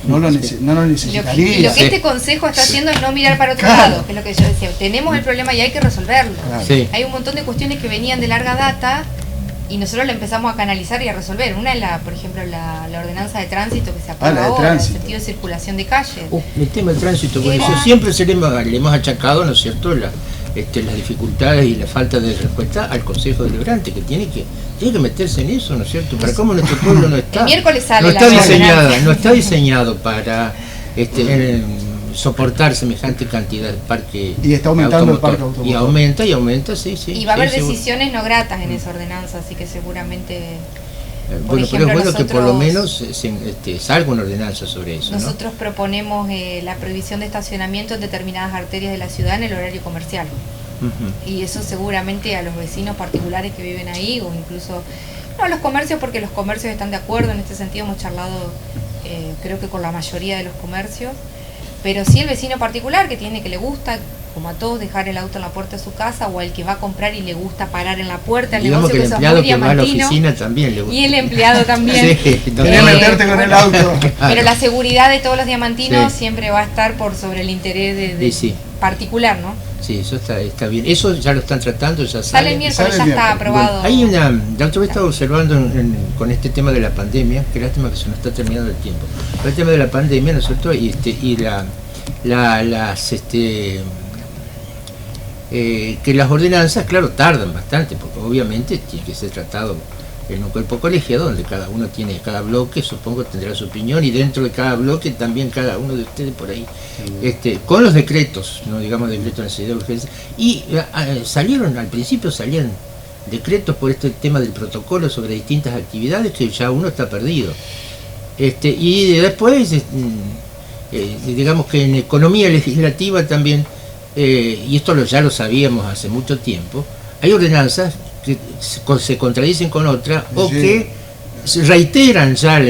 no lo necesitaría. Y lo que este consejo está haciendo es no mirar para otro lado, que es lo que yo decía. Tenemos el problema y hay que resolverlo. Sí. Hay un montón de cuestiones que venían de larga data y nosotros la empezamos a canalizar y a resolver. Una es, por ejemplo, la ordenanza de tránsito que se aprueba ahora, el sentido de circulación de calles. El tema del tránsito, por eso siempre le hemos achacado, ¿no es cierto?, las dificultades y la falta de respuesta al Consejo Deliberante, que tiene que meterse en eso, ¿no es cierto? Para cómo nuestro pueblo no está. El miércoles sale no está diseñado para soportar semejante cantidad de parque. Y está aumentando el parque automotor. Y aumenta, sí. Y va a haber decisiones no gratas en esa ordenanza, así que seguramente. Pero es bueno que por lo menos salga una ordenanza sobre eso. Nosotros proponemos la prohibición de estacionamiento en determinadas arterias de la ciudad en el horario comercial. Y eso seguramente a los vecinos particulares que viven ahí, o incluso no a los comercios, porque los comercios están de acuerdo en este sentido. Hemos charlado creo que con la mayoría de los comercios, pero sí el vecino particular que le gusta, como a todos, dejar el auto en la puerta de su casa, o al que va a comprar y le gusta parar en la puerta del negocio, que el empleado que va a la oficina también le gusta. Y el empleado también. Meterte con el auto. Pero la seguridad de todos los diamantinos siempre va a estar por sobre el interés de particular, ¿no? Sí, eso está bien. Eso ya lo están tratando, ya sale el miércoles, ya está aprobado. Bueno, la otra vez estaba observando con este tema de la pandemia, que lástima que se nos está terminando el tiempo. Con el tema de la pandemia, ¿no es cierto? Y que las ordenanzas, claro, tardan bastante, porque obviamente tiene que ser tratado en un cuerpo colegiado donde cada bloque, supongo, tendrá su opinión, y dentro de cada bloque también cada uno de ustedes por ahí, con los decretos, no digamos decretos de necesidad de urgencia, y al principio salían decretos por este tema del protocolo sobre distintas actividades que ya uno está perdido. Y después, digamos que en economía legislativa también, y esto ya lo sabíamos hace mucho tiempo, hay ordenanzas que se contradicen con otras o que se reiteran ya.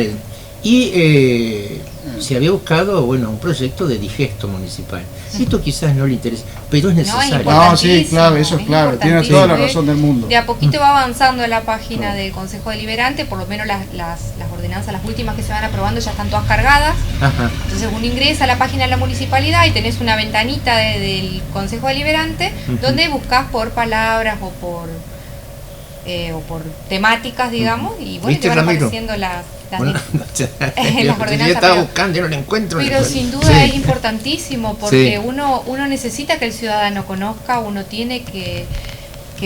Se había buscado un proyecto de digesto municipal. Esto quizás no le interesa, pero es necesario. Claro, eso es clave, tiene toda la razón del mundo. De a poquito va avanzando en la página del Consejo Deliberante, por lo menos las ordenanzas, las últimas que se van aprobando ya están todas cargadas. Ajá. Entonces uno ingresa a la página de la municipalidad y tenés una ventanita del Consejo Deliberante donde buscás por palabras o por temáticas, digamos, y bueno, te van apareciendo las ordenanzas. Yo estaba buscando y no la encuentro. Pero sin duda es importantísimo, porque uno necesita que el ciudadano conozca, uno tiene que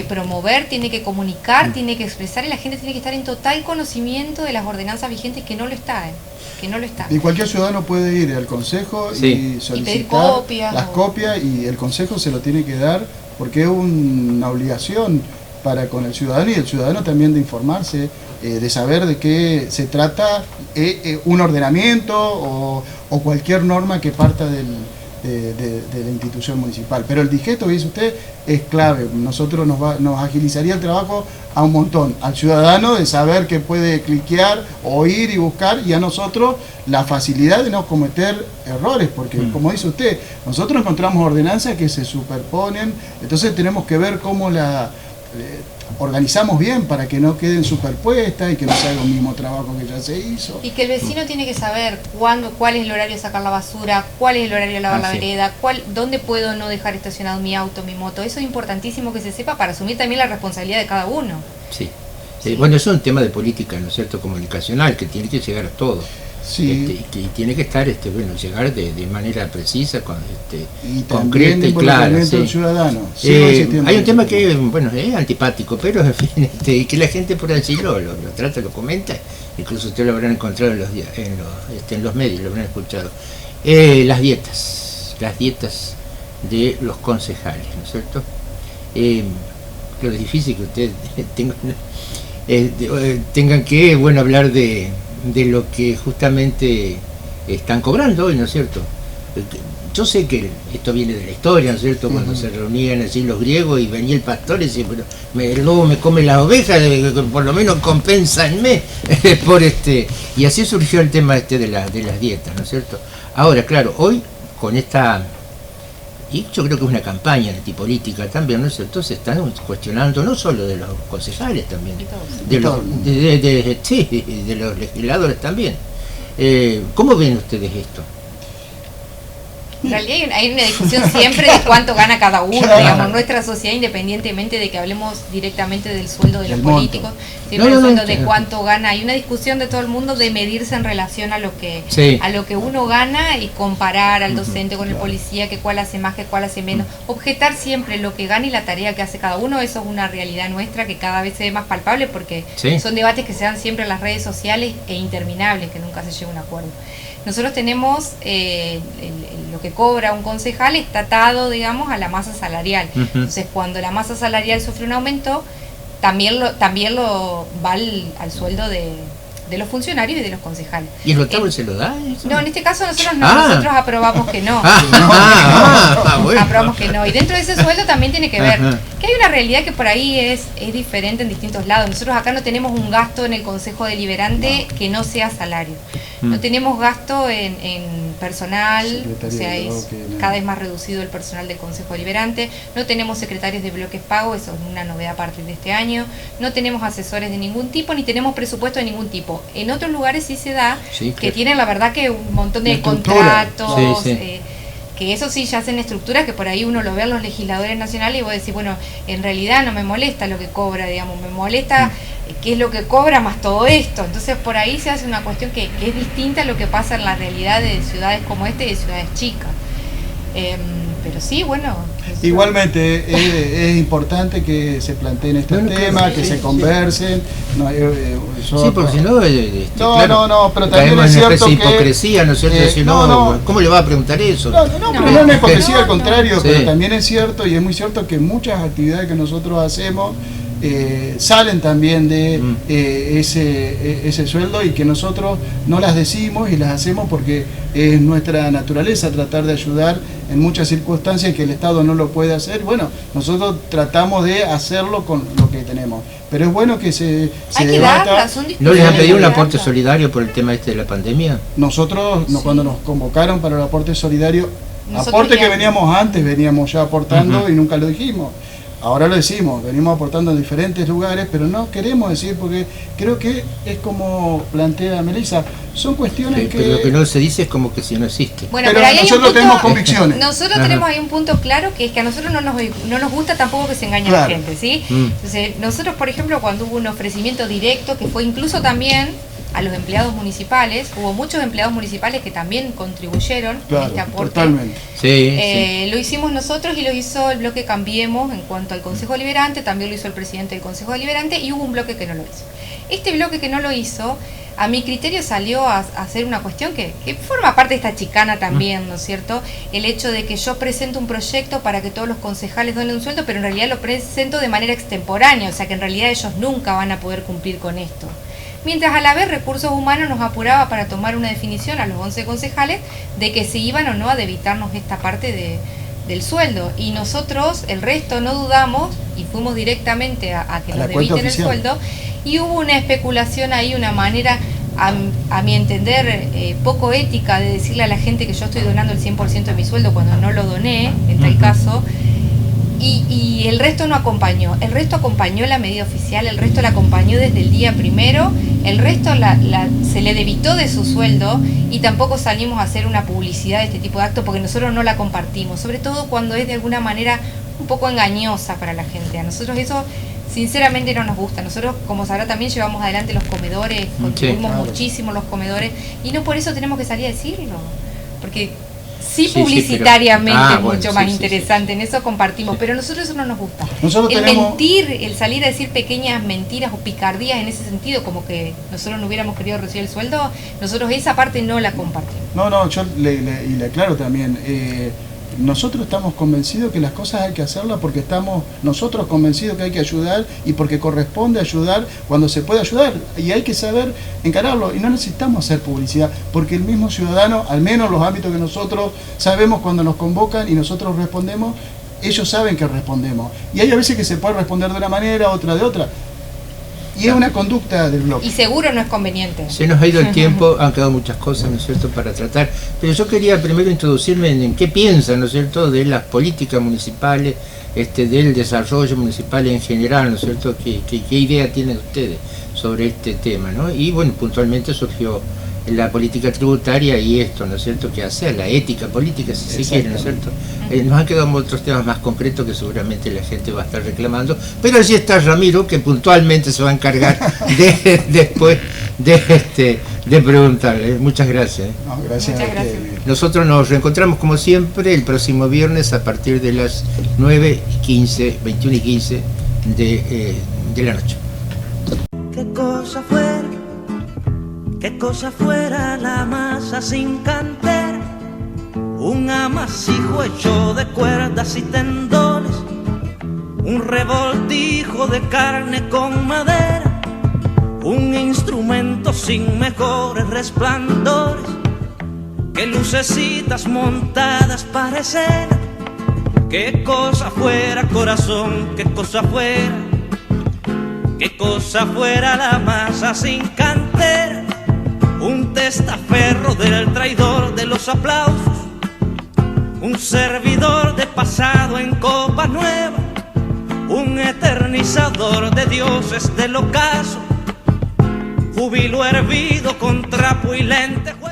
promover, tiene que comunicar, tiene que expresar, y la gente tiene que estar en total conocimiento de las ordenanzas vigentes, que no lo está. Y cualquier ciudadano puede ir al consejo y solicitar las copias, y el consejo se lo tiene que dar, porque es una obligación para con el ciudadano, y el ciudadano también de informarse, de saber de qué se trata un ordenamiento o cualquier norma que parta de la institución municipal. Pero el digesto, dice usted, es clave. Nosotros nos agilizaría el trabajo a un montón, al ciudadano de saber que puede cliquear o ir y buscar, y a nosotros la facilidad de no cometer errores, porque como dice usted, nosotros encontramos ordenanzas que se superponen, entonces tenemos que ver cómo organizamos bien para que no queden superpuestas y que no se haga un mismo trabajo que ya se hizo. Y que el vecino tiene que saber cuál es el horario de sacar la basura, cuál es el horario de lavar la vereda, dónde puedo no dejar estacionado mi auto, mi moto. Eso es importantísimo que se sepa para asumir también la responsabilidad de cada uno. Sí. Bueno, eso es un tema de política, ¿no es cierto?, comunicacional, que tiene que llegar a todo. Sí. Y tiene que estar llegar de manera precisa, y concreta y clara. Del ciudadano. Hay un tema que es antipático, pero en fin, que la gente por allí lo trata, lo comenta, incluso ustedes lo habrán encontrado en los medios, lo habrán escuchado. Las dietas de los concejales, ¿no es cierto? Lo difícil que ustedes tengan. tengan que, bueno, hablar de lo que justamente están cobrando hoy, ¿no es cierto? Yo sé que esto viene de la historia, ¿no es cierto? Cuando se reunían así los griegos y venía el pastor y decía, pero el lobo me come las ovejas, por lo menos compénsanme por y así surgió el tema de las dietas, ¿no es cierto? Ahora, claro, hoy con esta, y yo creo que es una campaña antipolítica también, ¿no es cierto? Se están cuestionando no solo de los concejales también, de los legisladores también. ¿Cómo ven ustedes esto? En realidad hay una discusión siempre de cuánto gana cada uno, digamos, nuestra sociedad, independientemente de que hablemos directamente del sueldo de los políticos, siempre el sueldo de cuánto gana, hay una discusión de todo el mundo de medirse en relación a lo que uno gana y comparar al docente con el policía, que cuál hace más, que cuál hace menos, objetar siempre lo que gana y la tarea que hace cada uno. Eso es una realidad nuestra que cada vez se ve más palpable porque son debates que se dan siempre en las redes sociales e interminables, que nunca se llega a un acuerdo. Nosotros tenemos lo que cobra un concejal está atado, digamos, a la masa salarial. Entonces, cuando la masa salarial sufre un aumento, también lo va al sueldo de los funcionarios y de los concejales. ¿Y el notable se lo da? ¿Eso? No, en este caso nosotros nosotros aprobamos que no. Bueno. Aprobamos que no. Y dentro de ese sueldo también tiene que ver que hay una realidad que por ahí es diferente en distintos lados. Nosotros acá no tenemos un gasto en el Consejo Deliberante que no sea salario. No tenemos gasto en personal, o sea, es cada vez más reducido el personal del Consejo Deliberante. No tenemos secretarios de bloques pago, eso es una novedad a partir de este año. No tenemos asesores de ningún tipo, ni tenemos presupuesto de ningún tipo. En otros lugares sí se da, que tienen la verdad que un montón de contratos, que eso sí ya hacen estructuras que por ahí uno lo ve a los legisladores nacionales y vos decís, bueno, en realidad no me molesta lo que cobra, digamos, me molesta qué es lo que cobra más todo esto. Entonces por ahí se hace una cuestión que es distinta a lo que pasa en la realidad de ciudades como y de ciudades chicas. Pero sí, bueno. Igualmente es importante que se planteen estos temas, que se conversen. Porque si no, pero también es cierto que hipocresía, ¿no es cierto? ¿Cómo le va a preguntar eso? Pero no es una hipocresía, al contrario, pero también es cierto, y es muy cierto que muchas actividades que nosotros hacemos salen también de ese sueldo, y que nosotros no las decimos y las hacemos porque es nuestra naturaleza tratar de ayudar en muchas circunstancias que el Estado no lo puede hacer. Bueno, nosotros tratamos de hacerlo con lo que tenemos, pero es bueno que se debata. ¿No les han pedido un aporte solidario por el tema de la pandemia? Nosotros, cuando nos convocaron para el aporte solidario, aporte que veníamos ya aportando y nunca lo dijimos. Ahora lo decimos, venimos aportando en diferentes lugares, pero no queremos decir, porque creo que es como plantea Melissa, son cuestiones que... Pero lo que no se dice es como que si no existe. Bueno, pero nosotros tenemos convicciones. Nosotros tenemos ahí un punto claro, que es que a nosotros no nos gusta tampoco que se engañe a la gente, ¿sí? Entonces, nosotros, por ejemplo, cuando hubo un ofrecimiento directo, que fue incluso también a los empleados municipales, hubo muchos empleados municipales que también contribuyeron en este aporte. Totalmente. Lo hicimos nosotros y lo hizo el bloque Cambiemos en cuanto al Consejo Deliberante, también lo hizo el presidente del Consejo Deliberante, y hubo un bloque que no lo hizo. Este bloque que no lo hizo, a mi criterio salió a hacer una cuestión que forma parte de esta chicana también, ¿no es cierto? El hecho de que yo presento un proyecto para que todos los concejales donen un sueldo, pero en realidad lo presento de manera extemporánea, o sea que en realidad ellos nunca van a poder cumplir con esto. Mientras a la vez Recursos Humanos nos apuraba para tomar una definición a los 11 concejales de que se iban o no a debitarnos esta parte del sueldo. Y nosotros, el resto, no dudamos y fuimos directamente a que nos debiten el sueldo. Y hubo una especulación ahí, una manera, a mi entender, poco ética de decirle a la gente que yo estoy donando el 100% de mi sueldo cuando no lo doné, en tal caso. Y el resto no acompañó. El resto acompañó la medida oficial, el resto la acompañó desde el día primero, el resto se le debitó de su sueldo, y tampoco salimos a hacer una publicidad de este tipo de actos porque nosotros no la compartimos, sobre todo cuando es de alguna manera un poco engañosa para la gente. A nosotros eso sinceramente no nos gusta. Nosotros, como sabrá, también llevamos adelante los comedores, contribuimos muchísimo los comedores, y no por eso tenemos que salir a decirlo, porque publicitariamente es mucho más interesante, en eso compartimos, pero a nosotros eso no nos gusta. Mentir, el salir a decir pequeñas mentiras o picardías en ese sentido, como que nosotros no hubiéramos querido recibir el sueldo, nosotros esa parte no la compartimos. Yo le aclaro también, nosotros estamos convencidos que las cosas hay que hacerlas porque estamos nosotros convencidos que hay que ayudar y porque corresponde ayudar cuando se puede ayudar, y hay que saber encararlo, y no necesitamos hacer publicidad, porque el mismo ciudadano, al menos los ámbitos que nosotros sabemos cuando nos convocan y nosotros respondemos, ellos saben que respondemos, y hay a veces que se puede responder de una manera, otra de otra. Y es una conducta del bloque. Y seguro no es conveniente. Se nos ha ido el tiempo, han quedado muchas cosas, ¿no es cierto?, para tratar. Pero yo quería primero introducirme en qué piensan, ¿no es cierto?, de las políticas municipales, del desarrollo municipal en general, ¿no es cierto?, qué idea tienen ustedes sobre este tema, ¿no? Y bueno, puntualmente surgió la política tributaria y esto, ¿no es cierto?, que hacer, la ética política, si se quiere, ¿no es cierto? Nos han quedado otros temas más concretos que seguramente la gente va a estar reclamando, pero allí está Ramiro, que puntualmente se va a encargar después de preguntarle. Muchas gracias. No, gracias. Muchas gracias. Nosotros nos reencontramos como siempre el próximo viernes a partir de las 9:15, 21:15 de la noche. Qué cosa fuera la masa sin cantera, un amasijo hecho de cuerdas y tendones, un revoltijo de carne con madera, un instrumento sin mejores resplandores que lucecitas montadas para escena. Qué cosa fuera, corazón, qué cosa fuera la masa sin cantera, un testaferro del traidor de los aplausos, un servidor de pasado en copa nueva, un eternizador de dioses del ocaso, júbilo hervido con trapo y lentejuela.